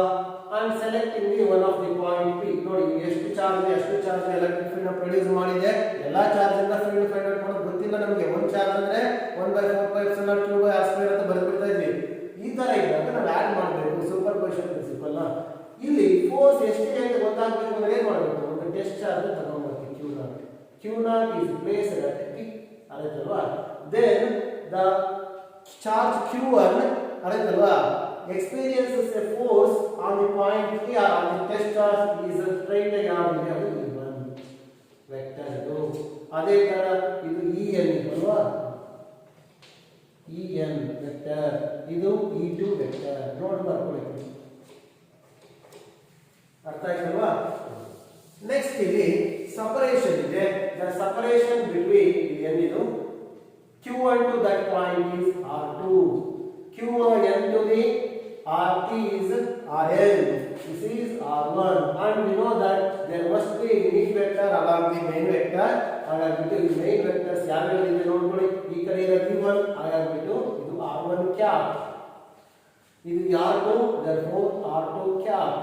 and selecting the one of the point p. ನೋಡಿ ಎಷ್ಟು charge electric field ನ produce ಮಾಡಿದೆ. ಎಲ್ಲಾ charge ಇಂದ field find out ಮಾಡೋದು ಗೊತ್ತಿಲ್ಲ ನಮಗೆ. ಒಂದು ಚಾರ್ಜ್ ಅಂದ್ರೆ 1/4π q/r² ಅಂತ ಬರೆದ್ಬಿಡ್ತಾ ಇದ್ವಿ. ಈ ತರ ಇದ್ದಾಗ ನಾವು ಆಡ್ ಮಾಡಬೇಕು ಸೂಪರ್ ಪೊಸಿಷನ್ ಪ್ರಿನ್ಸಿಪಲ್ ನ. ಇಲ್ಲಿ ಫೋರ್ಸ್ ಎಷ್ಟಿದೆ ಅಂತ ಗೊತ್ತಾಗಬೇಕು ಅಂದ್ರೆ ಏನು ಮಾಡಬೇಕು? ಒಂದು ಟೆಸ್ಟ್ ಚಾರ್ಜ್ ತಗೊಂಡ್ಬರ್ತೀವಿ. q0 is placed at p, ಅರ್ಥಲ್ವಾ? then the charge q1, ಅರ್ಥಲ್ವಾ, experiences a force on the point p or on the test charge is straight ಆಗಿ ಅದು e1 ವೆಕ್ಟರ್. ಇದು ಅದೇ ತರ ಇದು en ಅಲ್ವಾ, en ವೆಕ್ಟರ್, ಇದು e2 ವೆಕ್ಟರ್. ನೋಡ್ ಬರ್ಕೊಳ್ಳಿ, ಅರ್ಥ ಆಯ್ತಲ್ವಾ? ನೆಕ್ಸ್ಟ್ ಇಲ್ಲಿ ಸಪರೇಷನ್ ಇದೆ. ದ ಸಪರೇಷನ್ ಬಿಟ್ವೀನ್ ಏನಿದು q1 to that point is r2, q1 to the rt is rn, this is r1, and we know that there must be a unit vector along the main vector. ಹಾಗಾಗ್ಬಿಟ್ಟು ಈ main vectors ಯಾವ್ಯಾವ ಇದೆ ನೋಡ್ಕೊಳ್ಳಿ. ಈ ಕಡೆ ಇರೋ v1 ಹಾಗಾಗ್ಬಿಟ್ಟು ಇದು r1 ಕ್ಯಾಪ್, ಇದು r2, therefore r2 cap.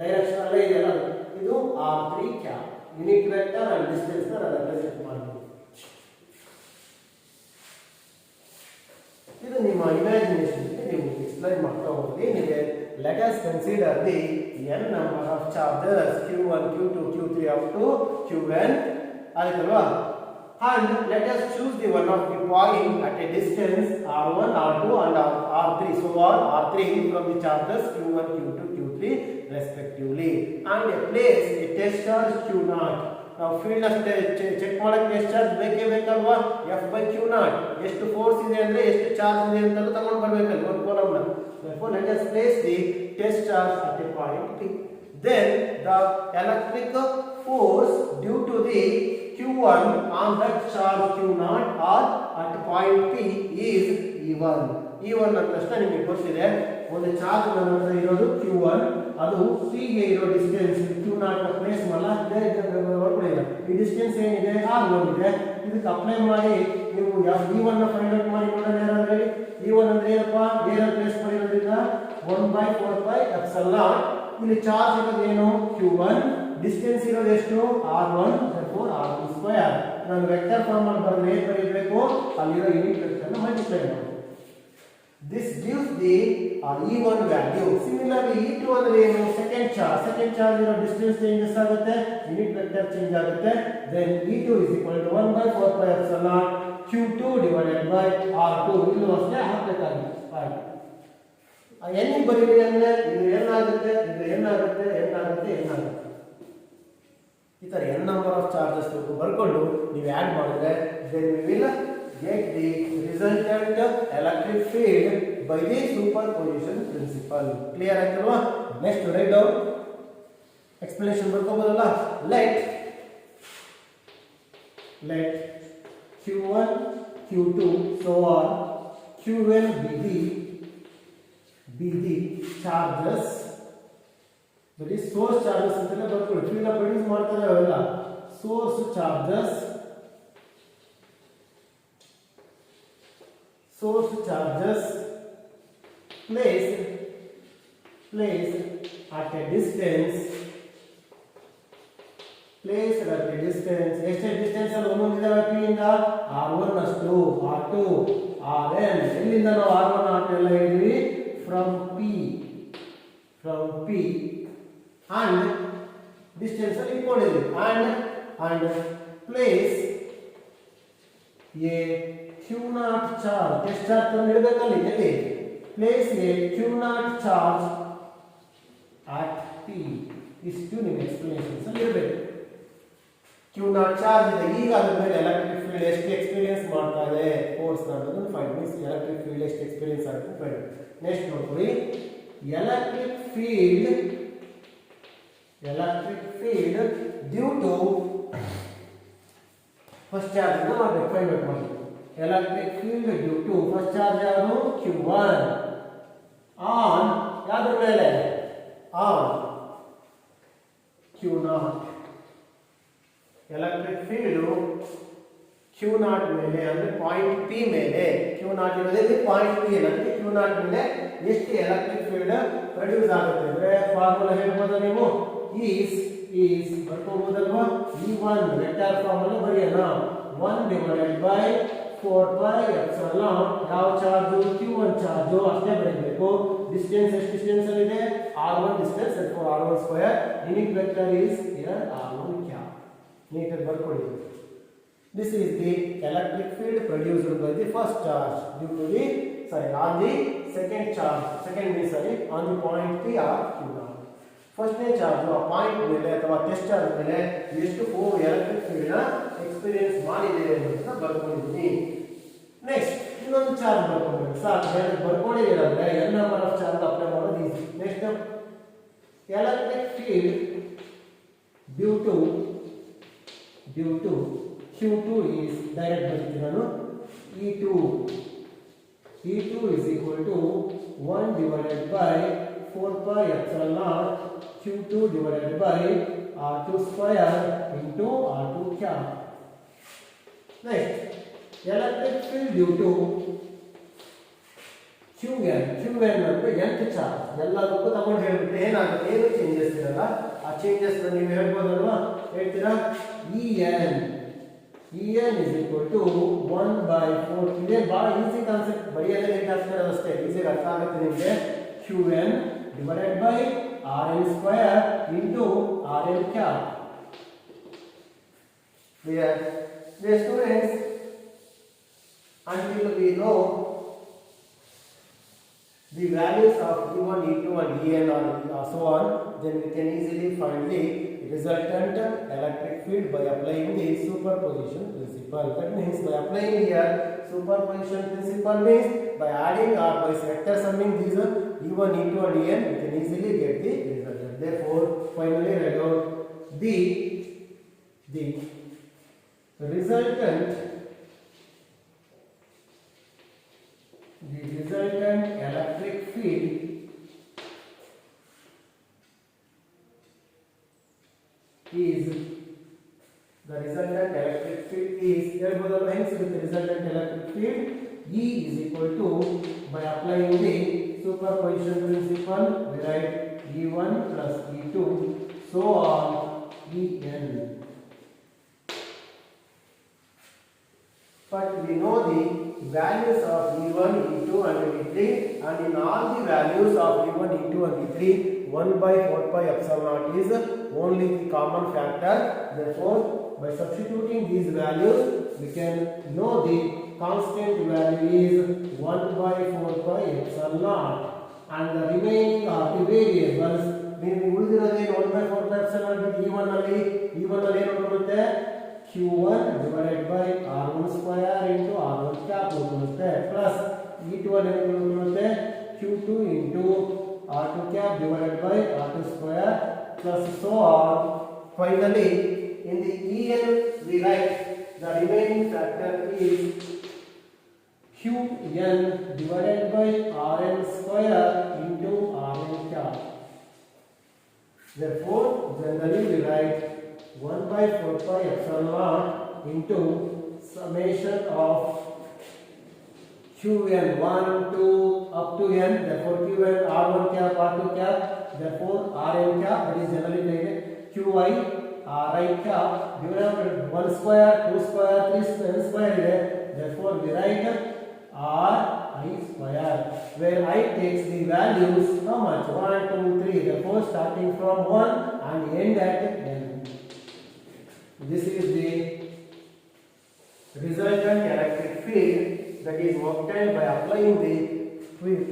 Direction ಅಲ್ಲೇ ಇದೆಯಲ್ಲ, ಇದು r3 cap. Unit vector and distance ನ ರೆಪ್ರೆಸೆಂಟ್ ಮಾಡ್ತೀವಿ. ಇದು ನಿಮ್ಮ ಇಮ್ಯಾಜಿನೇಷನ್ ನೀವು ಎಕ್ಸ್ಪ್ಲೈನ್ ಮಾಡ್ತಾ ಹೋಗಿ. ನಿಮಗೆ let us consider the n number of charges q1, q2, q3 up to qn, ಆಯ್ತಲ್ವಾ? and let us choose the one of the point at a distance r1, r2 and r3, so on r3 from the charges q1, q2, q3 respectively, and place a test charge q0. ನಾವು field ಅಷ್ಟೇ check ಮಾಡಕ್ಕೆ test charge ಬೇಕೇ ಬೇಕಲ್ವಾ? f/q0 ಎಷ್ಟು force ಇದೆ ಅಂದ್ರೆ ಎಷ್ಟು charge ಇದೆ ಅಂತ ತಗೊಂಡು ಬರಬೇಕಲ್ಲ ಒಂದು ಕಾಲಮ್ ನ. therefore let us place the test charge at a point p. then the electric force due to the q1 on that charge q0 or at point p is e1. e1 ಅಂತ ತಕ್ಷಣ ನಿಮಗೆ ಗೊತ್ತಿದೆ, ಒಂದು charge ನಂತರ ಇರೋದು q1, ಅದು p ಗೆ ಇರೋ ಡಿಸ್ಟೆನ್ಸ್ q0 ನ ಪ್ಲೇಸ್ ಮಾಡ್ಕೊಳ್ಳಿ. ಈ ಡಿಸ್ಟೆನ್ಸ್ ಏನಿದೆ r1 ಇದೆ, ಇದಕ್ಕೆ ಅಪ್ಲೈ ಮಾಡಿ ನೀವು ಯಾವ e1 ನ ಫೈಂಡ್ ಔಟ್ ಮಾಡಿ ನೋಡೋಣ. ಯಾರಾದ್ರೆ e1 ಅಂದ್ರೆ ಏನಪ್ಪಾ, ಏನ ಪ್ಲೇಸ್ ಮಾಡಿರೋದ್ರಿಂದ 1/4πε. ಇಲ್ಲಿ ಚಾರ್ಜ್ ಇರೋದು ಏನು q1, ಡಿಸ್ಟೆನ್ಸ್ ಇರೋದು ಎಷ್ಟು r1, therefore r1². ನಾನು ವೆಕ್ಟರ್ ಫಾರ್ಮ್ ಅಲ್ಲಿ ಬರೆದ್ರೆ ಏನು ಬರೀಬೇಕು, ಅಲ್ಲಿರೋ ಯೂನಿಟ್ ವೆಕ್ಟರ್ ನ ಮಲ್ಟಿಪ್ಲೈ ಮಾಡಿ. this gives the e1 value. similarly e2 ಅಂದ್ರೆ ಏನು, ಸೆಕೆಂಡ್ ಚಾರ್ಜ್ ಇರೋ ಡಿಸ್ಟೆನ್ಸ್ ಚೇಂಜಸ್ ಆಗುತ್ತೆ, ಯೂನಿಟ್ ವೆಕ್ಟರ್ ಚೇಂಜ್ ಆಗುತ್ತೆ. then e2 is equal to 1/4πε q2 divided by r2. ಇಲ್ಲೂ ಅಷ್ಟೇ ಹಾಕಬೇಕಾಗುತ್ತೆ. n ಬರೀರಿ ಅಂದ್ರೆ ಇದು n ಆಗುತ್ತೆ, ಇದು n ಆಗುತ್ತೆ, n ಆಗುತ್ತೆ, n ಆಗುತ್ತೆ. ಈ ತರ n ನಂಬರ್ ಆಫ್ ಚಾರ್ಜಸ್ ಬರ್ಕೊಂಡು ನೀವು ಆಡ್ ಮಾಡಿದ್ರೆ then we will get the resultant electric field by the superposition principle. Clear ಆಯ್ತಲ್ವಾ? ನೆಕ್ಸ್ಟ್ ರೈಟ್ ಡೌನ್ ಎಕ್ಸ್ಪ್ಲನೇಷನ್ ಬರ್ಕೋಬೋದಲ್ಲ. let let Q1, Q2, so on, Qn be the charges, that is source charges ಅಂತಲೇ ಬರ್ಕೊಳ್ಳಿ. Field produce ಮಾಡ್ತಾರೆ ಅವೆಲ್ಲ source charges placed at a distance ಎಷ್ಟು distance ಅಲ್ಲಿ ಒಂದೊಂದಿದಾವೆ P ಇಂದ r1 ಅಷ್ಟು r2 rn ಎಲ್ಲಿಂದ ನಾವು r1 r2 ಎಲ್ಲ ಹೇಳಿದ್ವಿ from p and distance ಅಲ್ಲಿ ಇಟ್ಕೊಂಡಿದ್ವಿ and place a q0 charge ಎಷ್ಟು ಚಾರ್ಜ್ ಅಂತ ಹೇಳಬೇಕಲ್ಲಿ ಎಲ್ಲಿ place a q0 charge at p ಇಷ್ಟು ನಿಮ್ಮ ಎಕ್ಸ್ಪ್ಲನೇಷನ್ಸ್ ಅಲ್ಲಿ ಇರಬೇಕು. q0 ಚಾರ್ಜ್ ಇದೆ, ಈಗ ಅದ್ರ ಮೇಲೆ ಎಲೆಕ್ಟ್ರಿಕ್ ಫೀಲ್ಡ್ ಎಷ್ಟು ಎಕ್ಸ್ಪೀರಿಯನ್ಸ್ ಮಾಡ್ತಾ ಇದೆ ಫೋರ್ಸ್ ಅನ್ನೋದನ್ನ ಫೈಂಡ್ ಮೀನ್ಸ್ ಎಲೆಕ್ಟ್ರಿಕ್ ಫೀಲ್ಡ್ ಎಷ್ಟು ಎಕ್ಸ್ಪೀರಿಯನ್ಸ್ ಆಗುತ್ತೆ ಫೈಂಡ್. ನೆಕ್ಸ್ಟ್ ನೋಡ್ಕೊಳ್ಳಿ, electric field due to first charge ಅನ್ನು ಮಾಡಬೇಕು, ಫೈಂಡ್ ಔಟ್ ಮಾಡಬೇಕು. Electric field due to first charge ಯಾವುದು q1 ಆನ್ ಯಾವ್ದ್ರ ಮೇಲೆ on q0. Electric field q0 ಮೇಲೆ ಅಂದ್ರೆ ಪಾಯಿಂಟ್ p ಮೇಲೆ q0 ಇರೋದೇ ಪಾಯಿಂಟ್ p ಅಂದ್ರೆ q0 ಮೇಲೆ ಎಷ್ಟು ಎಲೆಕ್ಟ್ರಿಕ್ ಫೀಲ್ಡ್ ಪ್ರೊಡ್ಯೂಸ್ ಆಗುತ್ತೆ ಅಂದ್ರೆ ಫಾರ್ಮುಲಾ ಹೇಳ್ಬೋದು ನೀವು ಈಸ್ ಬರ್ಕೋಬಹುದಲ್ವಾ E1 ವೆಕ್ಟರ್ ಫಾರ್ಮುಲಾ ಬರೆಯೋಣ 1 ಡಿವೈಡೆಡ್ ಬೈ 4 pi epsilon ಯಾವ ಚಾರ್ಜ್ q1 ಚಾರ್ಜ್ ಅಷ್ಟೇ ಬರೀಬೇಕು. ಡಿಸ್ಟೆನ್ಸ್ ಎಷ್ಟು ಡಿಸ್ಟೆನ್ಸ್ ಅಲ್ಲಿ ಇದೆ r1 distance and for r1 square unit vector is here r1 cap. ನೀಟಾಗಿ ಬರ್ಕೊಳ್ಳಿ. This is the electric field produced by the first charge due to the on the second point P or Q0. ಫಸ್ಟ್ನೇ charge ಆ point ಮೇಲೆ ಅಥವಾ test charge ಮೇಲೆ ಎಷ್ಟು electric field ನ experience ಮಾಡಿದೆ ಅಂತ ಬರ್ಕೊಂಡಿದ್ದೀನಿ. ನೆಕ್ಸ್ಟ್ ಇನ್ನೊಂದು ಚಾರ್ಜ್ ಬರ್ಕೊಂಡ್ರೆ ಸಾಕು, ಬರ್ಕೊಂಡಿದ್ದೀರಂದ್ರೆ n number of charge apply ಮಾಡೋದು easy. Next electric field due to Q2 is direct ಬರ್ತೀನಿ ನಾನು E2 is equal to 1 divided by 4 pi epsilon naught Q2 divided by R2 square into R2 cap. Next, electric field due to Qn ಅಂದ್ರೆ nth charge ಎಲ್ಲದಕ್ಕೂ ತಗೊಂಡು ಹೇಳ್ಬಿಟ್ಟು ಏನಾಗುತ್ತೆ ಏನು changes ಇರಲ್ಲ. ಆ ಚೇಂಜಸ್ ನೀವು ಹೇಳ್ಬೋದಲ್ವಾ, ಹೇಳ್ತೀರಾ En is equal to 1 by 4. ಇದೇ ಬಹಳ ಈಸಿ ಕಾನ್ಸೆಪ್ಟ್, ಬರೆಯೋದೇ ಲೇಟ್ ಆಗ್ತದೆ ಅಷ್ಟೇ, ಈಸಿ ಅರ್ಥ ಆಗುತ್ತೆ ನಿಮಗೆ. Qn divided by Rn square into Rn cap. Dear students, until we know the values of E1, E2 and En or so on, then we can easily find the resultant electric field by applying the superposition principle. That means by applying here superposition principle means by adding or by vector summing these E1, E2 and En, we can easily get the resultant. Therefore, finally write out the resultant electric field is ಹೇಳ್ಬೋದಲ್ಲ ಹೆಂಗ್ ಸಿಗುತ್ತೆ resultant electric field E is equal to by applying the superposition principle we write E1 plus E2 so on En. But we know the values of E1, E2 and E3, and in all the values of E1, E2 and E3 1 by 4 pi epsilon naught is only the common factor. Therefore, by substituting these values we can know the constant value is 1 by 4 pi epsilon naught, and the remaining are the variables. Meaning ಉಳಿದಿರೋದೇ 1 by 4 pi epsilon naught E1 ಅಲ್ಲಿ ಏನು ಬರುತ್ತೆ Q1 divided by R1 square into R1 cap ಬರುತ್ತೆ plus E2 ಅಲ್ಲಿ ಏನು ಬರುತ್ತೆ Q2 into R2 cap divided by R2 square plus so on. Finally, in the En we write the remaining factor is Qn divided by Rn square into Rn cap. Therefore, generally we write 1 by 4 pi epsilon naught into summation of Qn 1 to up to n. Therefore, Qn R1 cap R2 cap. Therefore, Rn cap, that is generally taken Qi Ri cap divided by 1 square, 2 square, 3 square, n square ಇದೆ. Therefore, we write Ri square, where I takes the values how much? 1, 2, 3. Therefore, starting from 1 and end at n. This is the resultant electric field that is obtained by applying the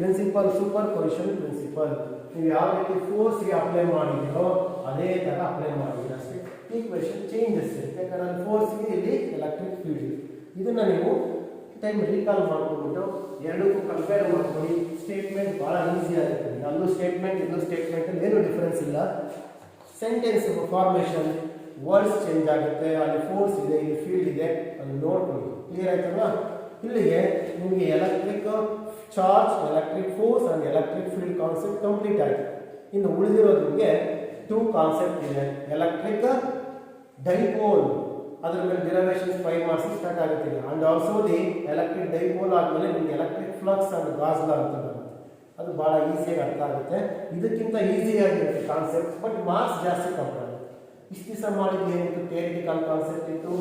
principle, superposition principle. ನೀವು ಯಾವ ರೀತಿ force ಗೆ apply ಮಾಡಿದಿರೋ ಅದೇ ತರ apply ಮಾಡಿದ್ರೆ ಅಷ್ಟೇ equation changes ಇರುತ್ತೆ. ಯಾಕಂದ್ರೆ ಫೋರ್ಸ್ ಗೆ ಇಲ್ಲಿ ಎಲೆಕ್ಟ್ರಿಕ್ ಫೀಲ್ಡ್ ಇದನ್ನ ನೀವು ಟೈಮ್ ರೀಕಾಲ್ ಮಾಡ್ಕೊಂಡ್ಬಿಟ್ಟು ಎರಡಕ್ಕೂ ಕಂಪೇರ್ ಮಾಡ್ಕೊಳ್ಳಿ. ಸ್ಟೇಟ್ಮೆಂಟ್ ಬಹಳ ಈಸಿ ಆಗುತ್ತೆ. ಅಲ್ಲೂ ಸ್ಟೇಟ್ಮೆಂಟ್ ಇಲ್ಲೂ ಸ್ಟೇಟ್ಮೆಂಟ್ ಅಲ್ಲಿ ಏನು ಡಿಫರೆನ್ಸ್ ಇಲ್ಲ. ಸೆಂಟೆನ್ಸ್ ಫಾರ್ಮೇಷನ್ ವರ್ಡ್ಸ್ ಚೇಂಜ್ ಆಗುತ್ತೆ. ಅಲ್ಲಿ ಫೋರ್ಸ್ ಇದೆ, ಇಲ್ಲಿ ಫೀಲ್ಡ್ ಇದೆ, ಅಲ್ಲಿ ನೋಡ್ಕೊಳ್ಳಿ. ಕ್ಲಿಯರ್ ಆಯ್ತಲ್ವಾ? ಇಲ್ಲಿಗೆ ನಿಮಗೆ electric charge, electric force and electric field concept complete ಆಯಿತು. ಇನ್ನು ಉಳಿದಿರೋದು ನಿಮಗೆ 2 ಕಾನ್ಸೆಪ್ಟ್ ಇದೆ. ಎಲೆಕ್ಟ್ರಿಕ್ ಡೈಪೋಲ್, ಅದರ ಮೇಲೆ ಡಿರೈವೇಷನ್ಸ್ 5 ಮಾರ್ಕ್ಸ್ ಸ್ಟಾರ್ಟ್ ಆಗುತ್ತೆ. And also the electric dipole ಆದಮೇಲೆ ನಿಮಗೆ ಎಲೆಕ್ಟ್ರಿಕ್ ಫ್ಲಕ್ಸ್ ಅಂಡ್ ಗಾಸ್ ಲಾ ಅಂತ ಬರುತ್ತೆ. ಅದು ಬಹಳ ಈಸಿಯಾಗಿ ಅರ್ಥ ಆಗುತ್ತೆ. ಇದಕ್ಕಿಂತ ಈಸಿಯಾಗಿರುತ್ತೆ ಕಾನ್ಸೆಪ್ಟ್, ಬಟ್ ಮಾರ್ಕ್ಸ್ ಜಾಸ್ತಿ ಕಮ್ಮಿ ಆಗುತ್ತೆ. ಇಷ್ಟು ದಿವಸ ಮಾಡಿದ್ದು ಏನಿತ್ತು, ಥಿಯರಿಟಿಕಲ್ ಕಾನ್ಸೆಪ್ಟ್ ಇತ್ತು,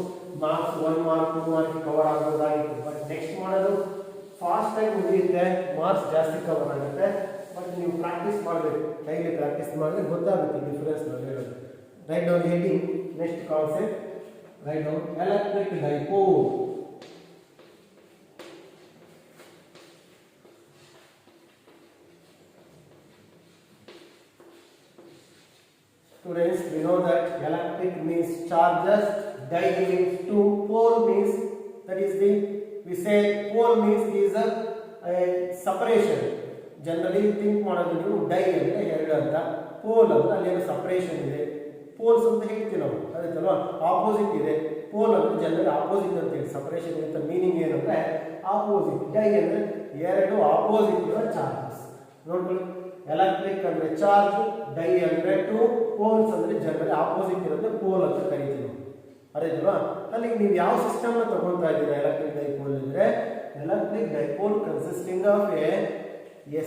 ಮಾರ್ಕ್ಸ್ 1 ಮಾರ್ಕ್ 2 ಮಾರ್ಕ್ ಕವರ್ ಆಗೋದಾಗಿತ್ತು. ಬಟ್ ನೆಕ್ಸ್ಟ್ ಮಾಡೋದು ಫಾಸ್ಟ್ ಆಗಿ ಮುಗಿಯುತ್ತೆ, ಮಾರ್ಕ್ಸ್ ಜಾಸ್ತಿ ಕವರ್ ಆಗುತ್ತೆ. ಬಟ್ ನೀವು ಪ್ರಾಕ್ಟೀಸ್ ಮಾಡಬೇಕು, ಡೈಲಿ ಪ್ರಾಕ್ಟೀಸ್ ಮಾಡಿದ್ರೆ ಗೊತ್ತಾಗುತ್ತೆ ಡಿಫರೆನ್ಸ್ ನಾವು ಹೇಳೋದು. Write down heading, next concept write down electric dipole. Students, we know that electric means charges, di means two, pole means, that is the, we say pole means is a separation. Generally think ಮಾಡೋದು ನೀವು dye ಅಂದ್ರೆ ಎರಡು ಅಂತ, pole ಅಂದ್ರೆ ಅಲ್ಲಿ ಏನು separation ಇದೆ. Poles ಅಂತ ಹೇಳ್ತೀವಿ ನಾವು, ಅದೈತಲ್ವಾ? ಆಪೋಸಿಟ್ ಇದೆ. ಪೋಲ್ ಅಂದ್ರೆ ಜನರಲ್ ಆಪೋಸಿಟ್ ಅಂತ ಹೇಳಿ, ಸಪರೇಷನ್ ಅಂತ ಮೀನಿಂಗ್ ಏನಂದ್ರೆ ಆಪೋಸಿಟ್. ಡೈ ಅಂದ್ರೆ ಎರಡು ಆಪೋಸಿಟ್ ಇರೋ ಚಾರ್ಜಸ್. ನೋಡ್ಕೊಳ್ಳಿ, ಎಲೆಕ್ಟ್ರಿಕ್ ಅಂದ್ರೆ ಚಾರ್ಜ್, ಡೈ ಅಂದ್ರೆ ಟು, ಪೋಲ್ಸ್ ಅಂದ್ರೆ ಜನರಲ್ ಆಪೋಸಿಟ್ ಇರೋದು ಪೋಲ್ ಅಂತ ಕರೀತೀವಿ. ಅದೇಲ್ವಾ? ಅಲ್ಲಿ ನೀವು ಯಾವ ಸಿಸ್ಟಮ್ ನ ತಗೊಳ್ತಾ ಇದ್ದೀರಾ ಎಲೆಕ್ಟ್ರಿಕ್ ಡೈಪೋಲ್ ಅಂದ್ರೆ, electric dipole consisting of A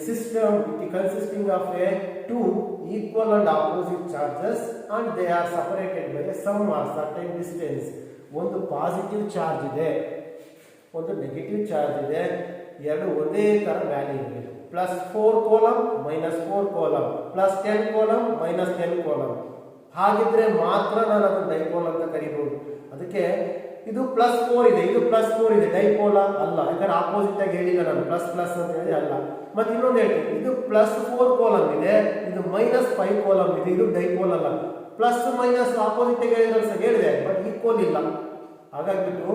system consisting of a two equal and opposite charges and they are separated by some or certain distance. ಒಂದು ಪಾಸಿಟಿವ್ ಚಾರ್ಜ್ ಇದೆ, ಒಂದು ನೆಗೆಟಿವ್ ಚಾರ್ಜ್ ಇದೆ, ಎರಡು ಒಂದೇ ತರ ವ್ಯಾಲ್ಯೂ ಇರಬೇಕು. +4 ಕೂಲಂಬ್ -4 ಕೂಲಂಬ್, +10 ಕೂಲಂಬ್ -10 ಕೂಲಂಬ್. ಹಾಗಿದ್ರೆ ಮಾತ್ರ ನಾನು ಅದನ್ನು ಡೈಪೋಲ್ ಅಂತ ಕರೀಬಹುದು. ಅದಕ್ಕೆ ಇದು +4 ಇದೆ, ಇದು +4 ಇದೆ, ಡೈಪೋಲ್ ಅಲ್ಲ. ಯಾಕಂದ್ರೆ ಆಪೋಸಿಟ್ ಆಗಿ ಹೇಳಿಲ್ಲ ನಾನು, ಪ್ಲಸ್ ಅಂತ ಹೇಳಿ ಅಲ್ಲ. ಮತ್ತೆ ಇನ್ನೊಂದು ಹೇಳ್ತೀನಿ, ಇದು +4 ಕೂಲಂಬ್ ಇದೆ, ಇದು -5 ಕೂಲಂಬ್ ಇದೆ, ಇದು ಡೈಪೋಲ್ ಅಲ್ಲ. ಪ್ಲಸ್ ಮೈನಸ್ ಆಪೋಸಿಟ್ ಹೇಳಿದೆ, ಬಟ್ ಈಕ್ವಲ್ ಇಲ್ಲ. ಹಾಗಾಗಿಬಿಟ್ಟು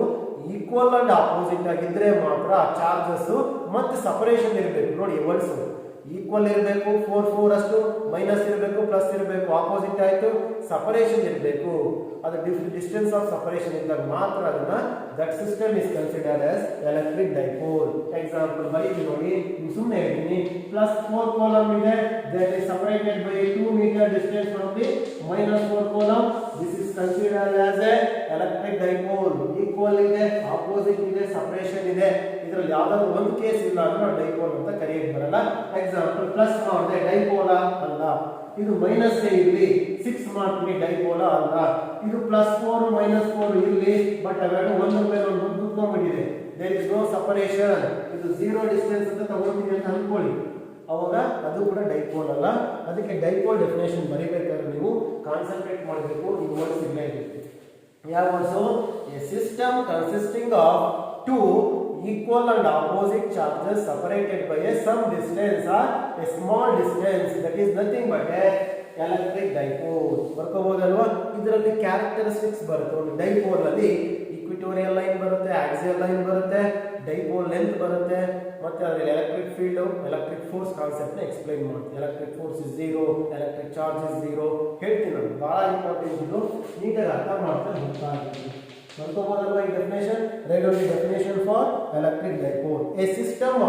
ಈಕ್ವಲ್ ಅಂಡ್ ಆಪೋಸಿಟ್ ಆಗಿದ್ರೆ ಮಾತ್ರ ಚಾರ್ಜಸ್ ಮತ್ತೆ ಸಪರೇಷನ್ ಇರಬೇಕು. ನೋಡಿ ವರ್ಡ್ಸ್ ಈಕ್ವಲ್ ಇರಬೇಕು, 4 4 ಅಷ್ಟು, ಮೈನಸ್ ಇರಬೇಕು, ಪ್ಲಸ್ ಇರಬೇಕು, ಆಪೋಸಿಟ್ ಆಯ್ತು, ಸಪರೇಷನ್ ಇರಬೇಕು. ಅದು ಡಿಸ್ಟೆನ್ಸ್ ಆಫ್ ಸಪರೇಷನ್ ಇದ್ದಾಗ ಮಾತ್ರ ಅದನ್ನ that system is considered as electric dipole. Example ಬರೀತೀವಿ ನೋಡಿ, ಸುಮ್ಮನೆ ಹೇಳ್ತೀನಿ. +4 ಕೂಲಂಬ್ ಇದೆ, that is separated by 2 meter distance from the -4 coulomb. This is considered as a electric dipole. Equal ಇದೆ, opposite ಇದೆ, separation ಇದೆ. ಇದರಲ್ಲಿ ಯಾವ್ದಾದ್ರು ಒಂದು ಕೇಸ್ ಇಲ್ಲ ಅಂದ್ರೆ ನಾವು ಡೈಪೋಲ್ ಅಂತ ಕರೆಯಕ್ಕೆ ಬರಲ್ಲ. ಎಕ್ಸಾಂಪಲ್ ಪ್ಲಸ್ ಮಾಡಿದ್ರೆ ಡೈಪೋಲ ಅಲ್ಲ, ಇದು ಮೈನಸ್ ಇರಲಿ 6 ಮಾಡ್ತೀನಿ ಡೈಪೋಲ ಅಲ್ಲ. ಇದು +4 -4 ಇರಲಿ, ಬಟ್ ಅವೆರಡು ಒಂದ್ರ ಮೇಲೆ ಒಂದು ಕುತ್ಕೊಂಡ್ಬಿಟ್ಟಿದೆ, ದೇರ್ ಇಸ್ ನೋ ಸಪರೇಷನ್. ಇದು 0 ಡಿಸ್ಟೆನ್ಸ್ ಅಂತ ತಗೊಳ್ತೀನಿ ಅಂತ ಅನ್ಕೊಳ್ಳಿ, ಅವಾಗ ಅದು ಕೂಡ ಡೈಪೋಲ್ ಅಲ್ಲ. ಅದಕ್ಕೆ ಡೈಪೋಲ್ ಡೆಫಿನೇಷನ್ ಬರೀಬೇಕಾದ್ರೆ ನೀವು ಕಾನ್ಸಂಟ್ರೇಟ್ ಮಾಡಬೇಕು. ಈ ವರ್ಡ್ಸ್ ಇಲ್ಲೇ ಇರುತ್ತೆ. ಯಾವ words? A system consisting of 2 equal and opposite charges separated by some distance or a small distance, that is nothing but a electric dipole. ಬರ್ಕೋಬಹುದಲ್ವಾ? ಇದರಲ್ಲಿ ಕ್ಯಾರೆಕ್ಟರಿಸ್ಟಿಕ್ಸ್ ಬರುತ್ತೆ. ಒಂದು ಡೈಪೋಲ್ ಅಲ್ಲಿ ಇಕ್ವಿಟೋರಿಯಲ್ ಲೈನ್ ಬರುತ್ತೆ, ಆಕ್ಸಿಯಲ್ ಲೈನ್ ಬರುತ್ತೆ, dipole length ಬರುತ್ತೆ, ಮತ್ತೆ ಅದರಲ್ಲಿ electric field, electric force concept ನ ಎಕ್ಸ್ಪ್ಲೈನ್ ಮಾಡ್ತೀನಿ. Electric force is 0, electric charge is 0 ಹೇಳ್ತೀನಿ ನಾನು. ಬಹಳ ಇಂಪಾರ್ಟೆಂಟ್, ಇದು ನೀಟಾಗಿ ಅರ್ಥ ಮಾಡ್ತಾ ಹೋಗ್ತಾ ಇದ್ದೀನಿ. ಬರ್ಕೋಬೋದಲ್ವಾ ಈ definition? Write down the definition for electric dipole. A system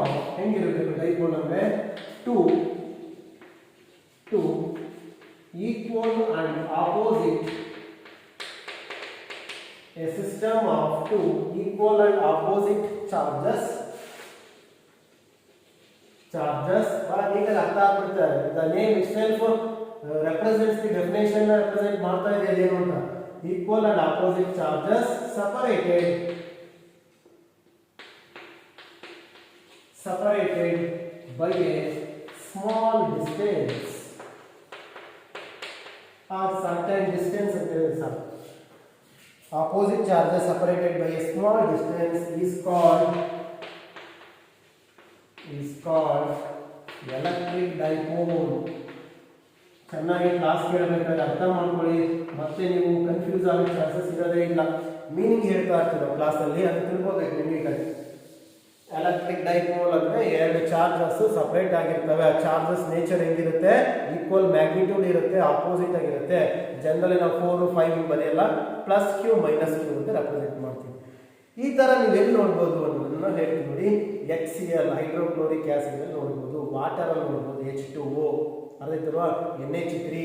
of ಹೆಂಗಿರಬೇಕು ಡೈಪೋಲ್ ಅಂದ್ರೆ two equal and opposite, a system of two equal and opposite charges but ಈಗ ಅರ್ಥ ಆಗ್ಬಿಡ್ತಾರೆ. the name itself represents the definition represent ಮಾಡ್ತಾ ಇದೆ ಏನು ಅಂತ. equal and opposite charges separated by a small distance or certain distance. Opposite charges separated by a small distance is called electric dipole. ಚೆನ್ನಾಗಿ class ಕೇಳಬೇಕಾದ್ರೆ ಅರ್ಥ ಮಾಡ್ಕೊಳ್ಳಿ, ಮತ್ತೆ ನೀವು confuse ಆಗೋ ಚಾನ್ಸಸ್ ಇರೋದೇ ಇಲ್ಲ. ಮೀನಿಂಗ್ ಹೇಳ್ತಾ ಇರ್ತೀವಿ ನಾವು ಕ್ಲಾಸಲ್ಲಿ, ಅದು ತಿಳ್ಕೋಬೇಕು ನೀಟಾಗಿ. ಎಲೆಕ್ಟ್ರಿಕ್ ಡೈಪೋಲ್ ಅಂದರೆ ಎರಡು ಚಾರ್ಜಸ್ ಸಪ್ರೇಟ್ ಆಗಿರ್ತವೆ. ಆ ಚಾರ್ಜಸ್ ನೇಚರ್ ಹೆಂಗಿರುತ್ತೆ, ಈಕ್ವಲ್ ಮ್ಯಾಗ್ನಿಟ್ಯೂಡ್ ಇರುತ್ತೆ, ಆಪೋಸಿಟ್ ಆಗಿರುತ್ತೆ. ಜನರಲಿ ನಾವು 4, 5 ಬರೆಯಲ್ಲ, ಪ್ಲಸ್ ಕ್ಯೂ ಮೈನಸ್ ಕ್ಯೂ ಅಂತ ರೆಪ್ರೆಸೆಂಟ್ ಮಾಡ್ತೀವಿ. ಈ ಥರ ನೀವೆಲ್ಲಿ ನೋಡ್ಬೋದು ಅನ್ನೋದನ್ನ ಹೇಳ್ತೀವಿ ನೋಡಿ. HCl ಹೈಡ್ರೋಕ್ಲೋರಿಕ್ ಆಸಿಡ್ ಅಲ್ಲಿ ನೋಡ್ಬೋದು, ವಾಟರಲ್ಲಿ ನೋಡ್ಬೋದು, H2O ಅರ್ಧವಾ NH3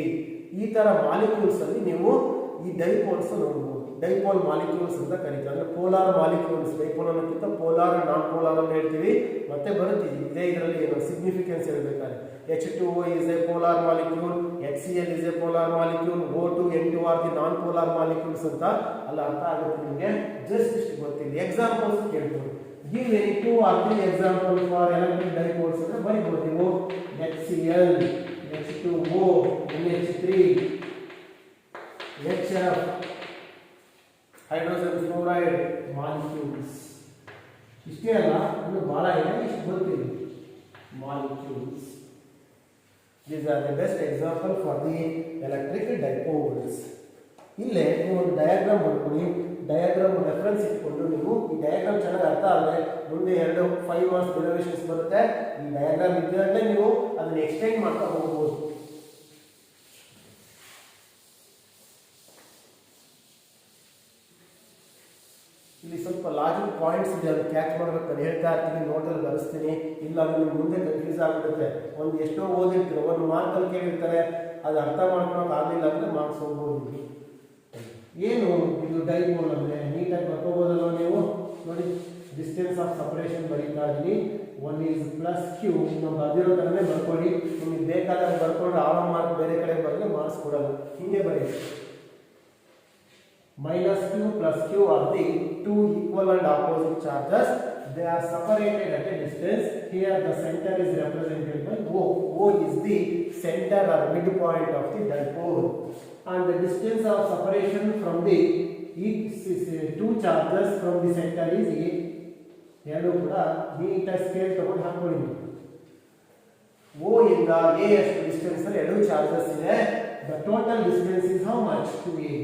ಈ ಥರ ಮಾಲಿಕ್ಯೂಲ್ಸ್ ಅಲ್ಲಿ ನೀವು ಈ ಡೈಪೋಲ್ಸ್ ನೋಡ್ಬೋದು. ಡೈಪೋಲ್ ಮಾಲಿಕ್ಯೂಲ್ಸ್ ಅಂತ ಕರೀತಾರೆ. ಅಂದ್ರೆ ಪೋಲಾರ್ ಮಾಲಿಕ್ಯೂಲ್ಸ್, ಡೈಪೋಲ್ ಅನ್ನೋಕ್ಕಿಂತ ಪೋಲಾರ್ ನಾನ್ ಪೋಲಾರ್ ಅಂತ ಹೇಳ್ತೀವಿ. ಮತ್ತೆ ಬರುತ್ತೀವಿ ಇದೇ ಇದರಲ್ಲಿ ಏನು ಸಿಗ್ನಿಫಿಕೆನ್ಸ್ ಇರಬೇಕಾದ್ರೆ H2O is a polar molecule, HCl is a polar molecule, O2, N2 are the non polar molecules ಅಂತ ಅಲ್ಲ ಅರ್ಥ ಆಗುತ್ತೆ ನಿಮಗೆ. ಜಸ್ಟ್ ಇಷ್ಟು ಗೊತ್ತಿಲ್ಲ. ಎಕ್ಸಾಂಪಲ್ಸ್ ಕೇಳ್ಬೋದು. Give any 2 or 3 example for electric dipoles ಅಂತ ಬರೀಬಹುದು ನೀವು. HCl, H2O, NH3, HF, hydrogen fluoride molecules. ಇಷ್ಟೇ ಅಲ್ಲ, ಇನ್ನು ಬಹಳ ಇದೆ, ಇಷ್ಟು ಗೊತ್ತಿದೆ molecules. These are the best example for the electric dipoles. ಇಲ್ಲೇ ನೀವು ಒಂದು ಡಯಾಗ್ರಾಮ್ ಮಾಡ್ಕೊಳ್ಳಿ. ಡಯಾಗ್ರಾಮ್ ರೆಫರೆನ್ಸ್ ಇಟ್ಕೊಂಡು ನೀವು ಈ ಡಯಾಗ್ರಾಮ್ ಚೆನ್ನಾಗಿ ಅರ್ಥ ಆದರೆ ಮುಂದೆ 5 ಮಾರ್ಕ್ಸ್ ಡೆರಿವೇಷನ್ಸ್ ಬರುತ್ತೆ. ಈ ಡಯಾಗ್ರಾಮ್ ಇದ್ದರೆ ನೀವು ಅದನ್ನ ಎಕ್ಸ್ಟೆಂಡ್ ಮಾಡ್ತಾ ಹೋಗ್ಬೋದು. ಇಲ್ಲಿ ಸ್ವಲ್ಪ ಲಾಜಿಕ್ ಪಾಯಿಂಟ್ಸ್ ಇದೆ, ಅದು ಕ್ಯಾಚ್ ಮಾಡಬೇಕು. ನಾನು ಹೇಳ್ತಾ ಇರ್ತೀನಿ, ನೋಟಲ್ಲಿ ಬರೆಸ್ತೀನಿ, ಇಲ್ಲ ಅಂದ್ರೆ ನಿಮ್ಗೆ ಮುಂದೆ ಕನ್ಫ್ಯೂಸ್ ಆಗಿಬಿಡುತ್ತೆ. ಒಂದು ಎಷ್ಟೋ ಓದಿರ್ತೀರ, ಒಂದು ಮಾರ್ಕಲ್ಲಿ ಕೇಳಿರ್ತಾರೆ, ಅದು ಅರ್ಥ ಮಾಡ್ಕೊಳಕ್ಕೆ ಆಗಲಿಲ್ಲ ಅಂದರೆ ಮಾರ್ಕ್ಸ್ ಹೋಗ್ಬೋದು. ಏನು ಇದು ಡೈಪೋಲ್ ಅಂದರೆ ನೀಟಾಗಿ ಬರ್ಕೋಬೋದಲ್ವ ನೀವು ನೋಡಿ. ಡಿಸ್ಟೆನ್ಸ್ ಆಫ್ ಸಪರೇಷನ್ ಬರೀತಾ ಇದ್ದೀನಿ. 1 is ಪ್ಲಸ್ ಕ್ಯೂ. ನಾವು ಬರೆದಿರೋ ಥರನೇ ಬರ್ಕೊಳ್ಳಿ. ನಿಮಗೆ ಬೇಕಾದಾಗ ಬರ್ಕೊಂಡ್ರೆ ಆಳ ಮಾರ್ಕ್ ಬೇರೆ ಕಡೆ ಬರಲಿ ಮಾರ್ಕ್ಸ್ ಕೊಡಲ್ಲ. ಹಿಂಗೆ ಬರೀರಿ. minus q plus q are the two equal and opposite charges. They are separated at a distance. Here the center is represented by O. O is the center or midpoint of the dipole. And the distance of separation from the two charges from the center is A. ಎರಡು ಕೂಡ ನೀಟಾಗಿ scale ತಗೊಂಡು ಹಾಕೊಳ್ಳಿ. O ಇಂದ A ಅಷ್ಟು distance ಅಲ್ಲಿ ಎರಡು charges ಇದೆ. The total distance is how much? 2A.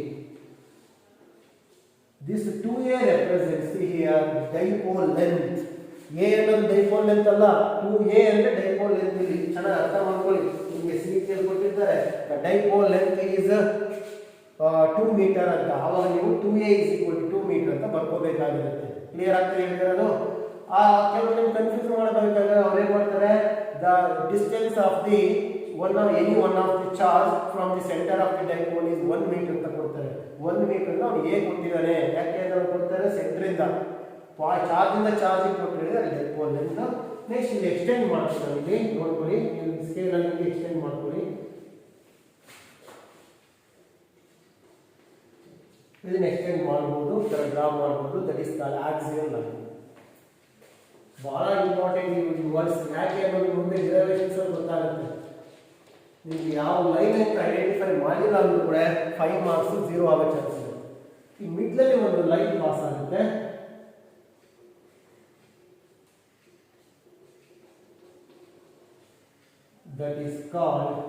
This 2A represents the here dipole length. A ಅನ್ನೋದು dipole length ಅಲ್ಲ, 2A ಅಂದ್ರೆ dipole length. ಇಲ್ಲಿ ಚೆನ್ನಾಗಿ ಅರ್ಥ ಮಾಡ್ಕೊಳ್ಳಿ. ನಿಮಗೆ ಸಿಟಿಯಲ್ಲಿ ಕೊಟ್ಟಿದ್ದಾರೆ dipole length is 2 ಮೀಟರ್ ಅಂತ. ಆವಾಗ ನೀವು 2A is equal to 2 metre ಅಂತ ಬರ್ಕೋಬೇಕಾಗಿರುತ್ತೆ. ಕ್ಲಿಯರ್ ಆಗ್ತದೆ ಹೇಳಿರೋದು? ಕೆಲವು ನೀವು ಕನ್ಫ್ಯೂಸ್ ಮಾಡಬೇಕಾದ್ರೆ ಅವ್ರು ಏನು ಮಾಡ್ತಾರೆ, the distance of the any one of the charge from the center of the dipole is 1 meter ಅಂತ ಕೊಡ್ತಾರೆ. 1 ಮೀಟರ್ ಅಂತ ಅವ್ನು ಹೇಗೆ ಕೊಟ್ಟಿದ್ದಾನೆ, ಯಾಕೆ ಅಂತ ಕೊಡ್ತಾರೆ, ಸೆಂಟ್ರಿಂದ ಚಾರ್ಜ್ ಇಂದ ಚಾರ್ಜ್ ಕೊಟ್ಟಿದ್ದಾರೆ ಡೈಪೋಲ್ ಅಂತ. ನೆಕ್ಸ್ಟ್ ಇಲ್ಲಿ ಎಕ್ಸ್ಟೆಂಡ್ ಮಾಡ್ತಾರೆ. ಇಲ್ಲಿ ನೋಡ್ಕೊಳ್ಳಿ, ಸ್ಕೇಲ್ ಅಲ್ಲಿ ಎಕ್ಸ್ಟೆಂಡ್ ಮಾಡ್ಕೊಳ್ಳಿ. ಇದನ್ನ ಎಕ್ಸ್ಟೆಂಡ್ ಮಾಡಬಹುದು, ಡ್ರಾ ಮಾಡಬಹುದು. That is called axial line. ಬಹಳ ಇಂಪಾರ್ಟೆಂಟ್ ಈ ವರ್ಡ್ಸ್. ಯಾಕೆ ಅನ್ನೋದು ಮುಂದೆ ಡಿರೈವೇಷನ್ಸ್ ಅಲ್ಲಿ ಗೊತ್ತಾಗುತ್ತೆ. ನೀವು ಯಾವ ಲೈನ್ ಅಂತ ಐಡೆಂಟಿಫೈ ಮಾಡಿಲ್ಲ ಅಂದ್ರೂ ಕೂಡ 5 ಮಾರ್ಕ್ಸ್ 0 ಆಗೋ ಚಾನ್ಸ್ ಇದೆ. ಈ ಮಿಡ್ಲಲ್ಲಿ ಒಂದು ಲೈನ್ ಪಾಸ್ ಆಗುತ್ತೆ. That is called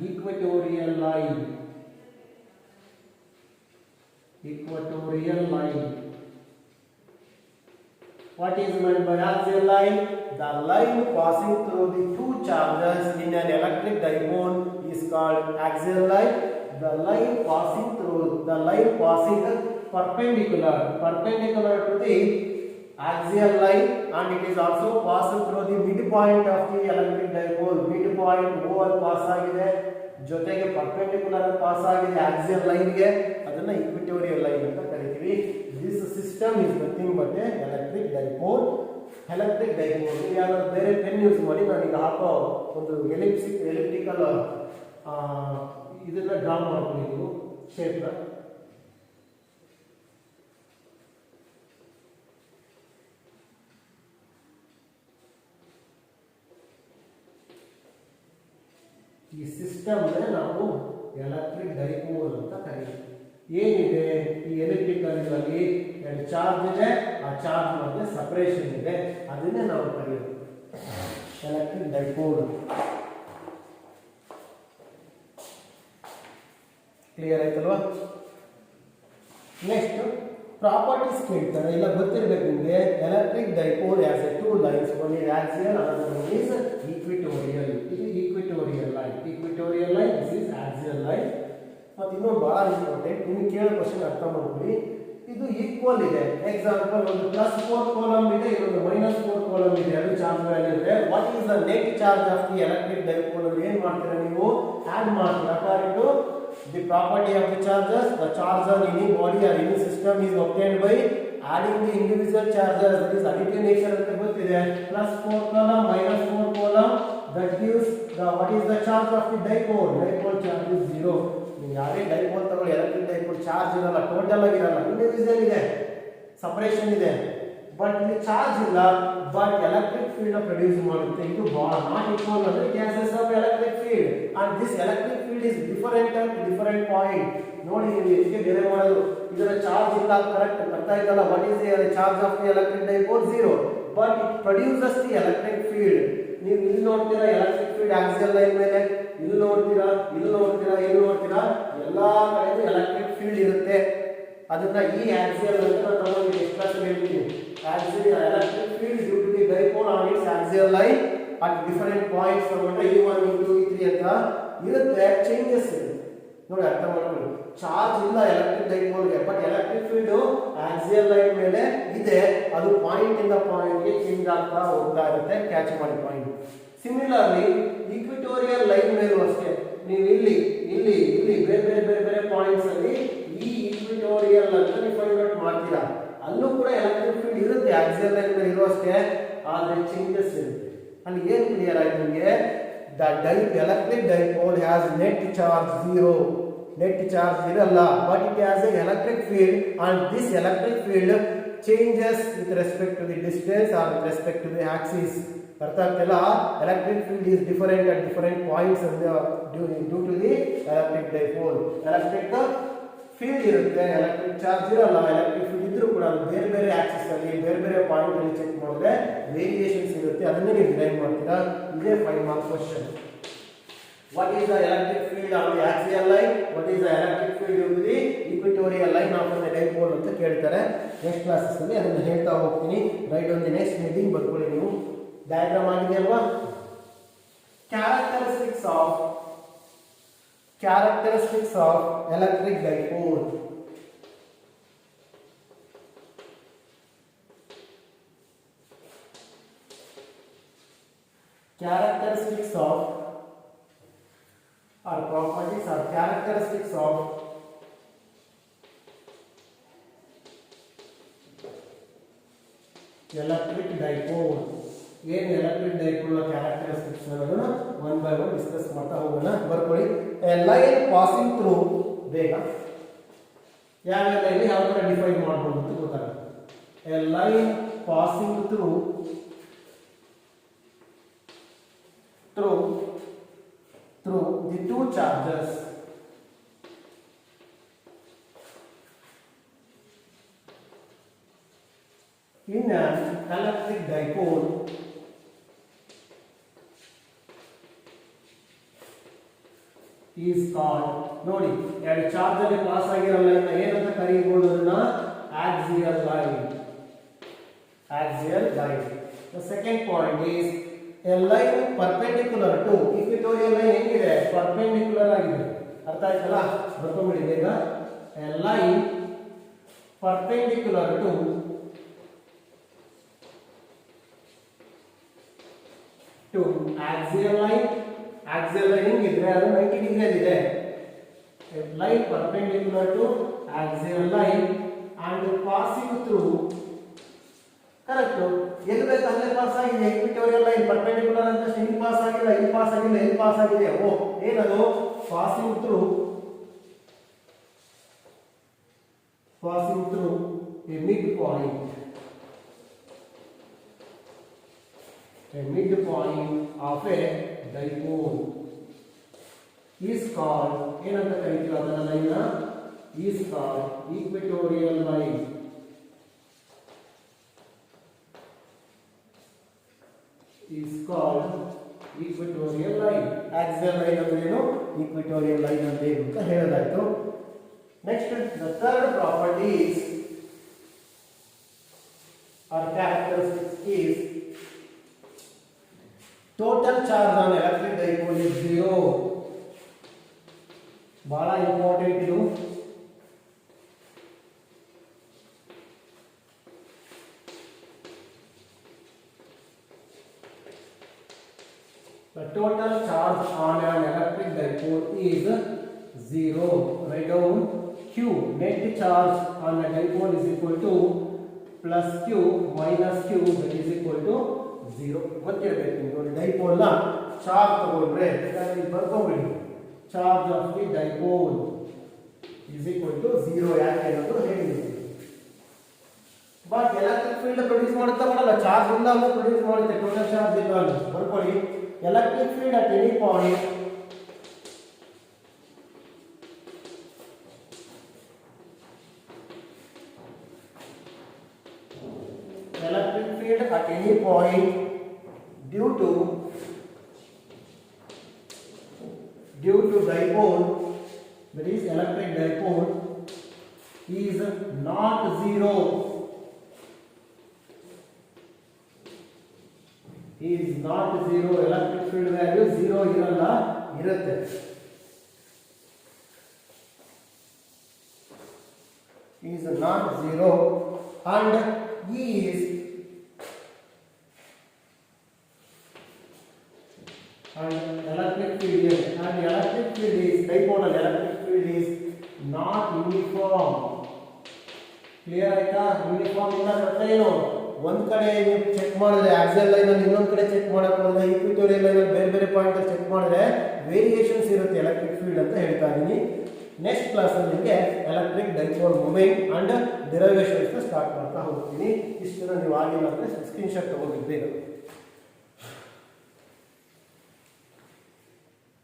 equatorial line. Equatorial line. What is meant by axial line? The line passing through the two charges in an electric dipole is called axial line. The line passing perpendicular to the axial line, and it is also passed through the midpoint of the electric dipole. Midpoint over pass agide, ಜೊತೆಗೆ perpendicular pass ಆಗಿದೆ axial line ಗೆ, ಅದನ್ನ equatorial line ಅಂತ ಕರಿತೀವಿ. This system is nothing but A electric dipole. ಯಾರಾದ್ರೂ ಬೇರೆ pen use ಮಾಡಿ ನಾನೀಗ ಹಾಕೋ ಒಂದು ಎಲಿಪ್ಟಿಕಲ್ ಇದನ್ನ ಡ್ರಾ ಮಾಡ್ಕೊಂಡಿದ್ದೀವಿ ಶೇಪ್. ಈ ಸಿಸ್ಟಮ್ ನಾವು ಎಲೆಕ್ಟ್ರಿಕ್ ಡೈಪೋಲ್ ಅಂತ ಕರೀತೀವಿ. ಏನಿದೆ ಈ ಎಲೆಕ್ಟ್ರಿಕಲ್ ಇದರಲ್ಲಿ ಎರಡು ಚಾರ್ಜ್ ಇದೆ, ಆ ಚಾರ್ಜ್ ಮಧ್ಯೆ ಸಪರೇಷನ್ ಇದೆ, ಅದನ್ನೇ ನಾವು ಕರೆಯೋದು ಎಲೆಕ್ಟ್ರಿಕ್ ಡೈಪೋಲ್. ಕ್ಲಿಯರ್ ಆಯ್ತಲ್ವಾ? ನೆಕ್ಸ್ಟ್ ಪ್ರಾಪರ್ಟೀಸ್ ಕೇಳ್ತಾರೆ, ಇಲ್ಲ ಗೊತ್ತಿರಬೇಕು ನಿಮಗೆ. Electric dipole as A two lines, one is axial, another one is equatorial. ಇದು equatorial line, this is axial line. ಮತ್ತು ಇನ್ನೊಂದು ಬಹಳ ಇಂಪಾರ್ಟೆಂಟ್, ನಿಮಗೆ ಕೇಳೋ ಕ್ವಶನ್ ಅರ್ಥ ಮಾಡ್ಕೊಳ್ಳಿ. ಇದು ಈಕ್ವಲ್ ಇದೆ. ಎಕ್ಸಾಂಪಲ್, ಒಂದು +4 ಕಾಲಮ್ ಇದೆ, ಇನ್ನೊಂದು -4 ಕಾಲಮ್ ಇದೆ, ಎರಡು ಚಾರ್ಜ್ ವ್ಯಾಲ್ಯೂ ಇದೆ. What is the net charge of the electric dipole? ಏನು ಮಾಡ್ತೀರಾ ನೀವು? ಆಡ್ ಮಾಡ್ತೀರಾ. According to the property of the charges, the charge on any body or any system is obtained by adding the individual charges. That is additive nature anta gottide. +4 column, -4 column, that gives the what is the charge of the dipole? Dipole charge is 0. ನೀವು ಯಾರೇ dipole ತಗೊಳ್ಳಿ, electric dipole charge ಇರಲ್ಲ, total ಆಗಿರಲ್ಲ, individual ಇದೆ, separation ಇದೆ. But ಇಲ್ಲಿ charge ಇಲ್ಲ, but electric field produce ಮಾಡುತ್ತೆ. ಇದು ನಾಟ್ ಈಕ್ವಲ್ ಅಂದ್ರೆ causes of electric field, and this electric field is different at different point. ನೋಡಿ, ನೀವು ಇದಕ್ಕೆ ಬೇರೆ ಮಾಡೋದು, ಇದರ ಚಾರ್ಜ್ ಇಲ್ಲ, ಕರೆಕ್ಟ್ ಗೊತ್ತಾಯ್ತಲ್ಲ? What is the charge of the electric dipole? 0, but it produces the electric field. ನೀವು ಇಲ್ಲಿ ನೋಡ್ತೀರಾ ಎಲೆಕ್ಟ್ರಿಕ್ ಫೀಲ್ಡ್ ಆಕ್ಸಿಯಲ್ ಲೈನ್ ಮೇಲೆ, ಇಲ್ಲಿ ನೋಡ್ತೀರಾ, ಇಲ್ಲಿ ನೋಡ್ತೀರಾ, ಇಲ್ಲಿ ನೋಡ್ತೀರಾ, ಎಲ್ಲಾ ಕಡೆ ಎಲೆಕ್ಟ್ರಿಕ್ ಫೀಲ್ಡ್ ಇರುತ್ತೆ. ಅದನ್ನ ಈ ಆಕ್ಸಿಯಲ್ ಅಂತ ನಾವು ಎಕ್ಸ್ಪ್ರೆಸ್ ಹೇಳ್ತೀವಿ. Axial electric field due to the dipole on its axial line at different points ತಗೊಂಡ್ರೆ E1, E2, E3 ಅಂತ ಇರುತ್ತೆ. ಚೇಂಜಸ್ ಇದೆ ನೋಡಿ, ಅರ್ಥ ಮಾಡ್ಕೊಳ್ಳಿ. ಚಾರ್ಜ್ ಇಲ್ಲ ಎಲೆಕ್ಟ್ರಿಕ್ ಡೈಪೋಲ್ಗೆ, but electric field axial line ಮೇಲೆ ಇದೆ, ಅದು ಪಾಯಿಂಟ್ ಇಂದ ಪಾಯಿಂಟ್ ಗೆ ಚೇಂಜ್ ಆಗ್ತಾ ಹೋಗ್ತಾ ಇರುತ್ತೆ. ಕ್ಯಾಚ್ ಮಾಡಿ ಪಾಯಿಂಟ್. ಸಿಮಿಲರ್ಲಿ ಈಕ್ವಿಟೋರಿಯಲ್ ಲೈನ್ ಮೇಲೂ ಅಷ್ಟೇ, ನೀವು ಇಲ್ಲಿ ಇಲ್ಲಿ ಇಲ್ಲಿ ಬೇರೆ ಬೇರೆ ಬೇರೆ ಬೇರೆ ಪಾಯಿಂಟ್ಸ್ ಅಲ್ಲಿ ಈ ಈಕ್ವಿಟೋರಿಯಲ್ ಅಂತ ನೀವು ಫೈಂಡ್ ಔಟ್ ಮಾಡ್ತೀರಾ. ಅಲ್ಲೂ ಕೂಡ ಎಲೆಕ್ಟ್ರಿಕ್ ಫೀಲ್ಡ್ ಇರುತ್ತೆ ಆಕ್ಸಿಯಲ್ ಲೈನ್ ಮೇಲೆ ಇರುವಷ್ಟೇ, ಆದರೆ ಚೇಂಜಸ್ ಇರುತ್ತೆ. ಅಲ್ಲಿ ಏನು ಕ್ಲಿಯರ್ ಆಯ್ತು ನಿಮಗೆ? The electric dipole has net charge 0. Net charge ಇರಲ್ಲ, but it has a electric field, and this electric field changes with respect to the distance or with respect to the axis. ಅರ್ಥ ಆಗ್ತಿಲ್ಲ? Electric field is different at different points due to the electric dipole. Electric field ಇರುತ್ತೆ, electric charge ಇರಲ್ಲ. Electric field ಇದ್ರೂ ಕೂಡ ಅದು ಬೇರೆ ಬೇರೆ Axis ಅಲ್ಲಿ ಬೇರೆ ಬೇರೆ ಪಾಯಿಂಟ್ ಅಲ್ಲಿ ಚೆಕ್ ಮಾಡಿದ್ರೆ ವೇರಿಯೇಷನ್ಸ್ ಇರುತ್ತೆ, ಅದನ್ನೇ ನೀವು ಡಿರೈವ್ ಮಾಡ್ತೀರಾ. ಇದೇ 5 marks question. What is the electric field on the axial line? What is the electric field on the equatorial line of the dipole ಅಂತ ಕೇಳ್ತಾರೆ. ನೆಕ್ಸ್ಟ್ ಕ್ಲಾಸಸ್ ಅಲ್ಲಿ ಅದನ್ನ ಹೇಳ್ತಾ ಹೋಗ್ತೀನಿ. Right on the next meeting ಬರ್ಕೊಳ್ಳಿ. ನೀವು ಡಯಾಗ್ರಾಮ್ ಆಗಿದೆ ಅಲ್ವಾ? Characteristics of electric dipole. Characteristics of or properties or characteristics of electric dipole. ಏನು ಎಲೆಕ್ಟ್ರಿಕ್ ಡೈಪೋಲ್ ಕ್ಯಾರೆಕ್ಟರಿಸ್ಟಿಕ್ಸ್ ಅನ್ನೋದನ್ನ ಒನ್ ಬೈ ಒನ್ ಡಿಸ್ಕಸ್ ಮಾಡ್ತಾ ಹೋಗೋಣ. ಬರ್ಕೊಳ್ಳಿ. ಎ ಲೈನ್ ಪಾಸಿಂಗ್ ಥ್ರೂ, ಬೇಗ ಯಾವ ಲೈನ್ ಯಾವ ತರ ಡಿಫೈನ್ ಮಾಡಬಹುದು ಅಂತ ಗೊತ್ತಾಗುತ್ತೆ. A line passing through the two charges in an electric dipole is called, ನೋಡಿ ಎರಡು ಚಾರ್ಜ್ ಅಲ್ಲಿ ಪಾಸ್ ಆಗಿರೋ ಲೈನ್ ಏನಂತ ಕರೀಬಹುದು? ಅದನ್ನ axial line. axial line. The second point is a line perpendicular to equatorial line ಹೆಂಗಿದೆ perpendicular ಆಗಿದೆ ಅರ್ಥ ಆಯ್ತಲ್ಲ ಬರ್ಕೊಂಡ್ಬಿಡಿ ಬೇಗ a line perpendicular to axial line ಹೆಂಗಿದ್ರೆ ಅದು 90 ಡಿಗ್ರಿ ಇದೆ a line perpendicular to axial line and passing through correct ಎಲ್ಲಿ ಬೇಕು ಅಲ್ಲೇ ಪಾಸ್ ಆಗಿದೆ ಇಕ್ವಿಟೋರಿಯಲ್ ಲೈನ್ ಪರ್ಪೆಂಡಿಕ್ಯುಲರ್ ಅಂತ ಇಲ್ಲಿ ಪಾಸ್ ಆಗಿಲ್ಲ ಇಲ್ಲಿ ಪಾಸ್ ಆಗಿಲ್ಲ ಇಲ್ಲಿ ಪಾಸ್ ಆಗಿದೆ ಓ ಏನದು passing through a midpoint of a dipole is called ಏನಂತ ಕರೀತೀವಿ ಅದನ್ನ line is called equatorial line. Is called equatorial line. Axial line ಅಂದ್ರೆ ಏನು equatorial line ಅಂತ ಏನು ಅಂತ ಹೇಳಲಾಯಿತು. Next, the third property is or characteristic is total charge on electric dipole is 0. ಬಹಳ important ಇದು. The total charge on an electric dipole is 0. Write down Q. Net charge on a dipole is equal to plus Q minus Q that is equal to 0. ಗೊತ್ತಿರಬೇಕು ನೋಡಿ dipole ನ charge ತಗೊಂಡ್ರೆ ಇಲ್ಲಿ ಬರ್ಕೊಂಡ್ಬಿಡಿ charge of the dipole is equal to 0 ಯಾಕೆ ಅನ್ನೋದು ಹೇಳಿದ್ದೀವಿ. But electric field produce ಮಾಡುತ್ತಾ ಮಾಡಲ್ಲ ಚಾರ್ಜ್ ಒಂದಾದ್ರೂ ಪ್ರೊಡ್ಯೂಸ್ ಮಾಡುತ್ತೆ ಟೋಟಲ್ ಚಾರ್ಜ್ ಇಲ್ಲ ಅಂತ ಬರ್ಕೊಳ್ಳಿ. Electric field at any point due to dipole, that is electric dipole, is not 0. Is not 0. Electric field value 0 ಇರಲ್ಲ ಇರುತ್ತೆ. Is not 0 and is electric field is dipole electric field is not uniform. Clear ಆಯ್ತಾ? Uniform ಇಲ್ಲ ಅರ್ಥ ಏನು? ಒಂದ್ ಕಡೆ ನೀವು check ಮಾಡಿದ್ರೆ ಆಕ್ಸಿಯಲ್ ಲೈನ್ ಅಲ್ಲಿ ಇನ್ನೊಂದ್ ಕಡೆ ಚೆಕ್ ಮಾಡಕ್ ಹೋದ್ರೆ ಈಕ್ವಿಟೋರಿಯಲ್ ಲೈನ್ ಅಲ್ಲಿ ಬೇರೆ ಬೇರೆ ಪಾಯಿಂಟ್ ಅಲ್ಲಿ ಚೆಕ್ ಮಾಡಿದ್ರೆ ವೇರಿಯೇಷನ್ಸ್ ಇರುತ್ತೆ ಎಲೆಕ್ಟ್ರಿಕ್ ಫೀಲ್ಡ್ ಅಂತ ಹೇಳ್ತಾ ಇದೀನಿ. ನೆಕ್ಸ್ಟ್ ಕ್ಲಾಸ್ ಅಲ್ಲಿ ನಿಮಗೆ electric dipole moment and derivations start ಮಾಡ್ತಾ ಹೋಗ್ತೀನಿ. ಇಷ್ಟನ್ನ ನೀವು ಆಗಿಲ್ಲ ಅಂದ್ರೆ ಸ್ಕ್ರೀನ್ ಶಾಟ್ ತಗೊಂಡಿದ್ದೀರಿ.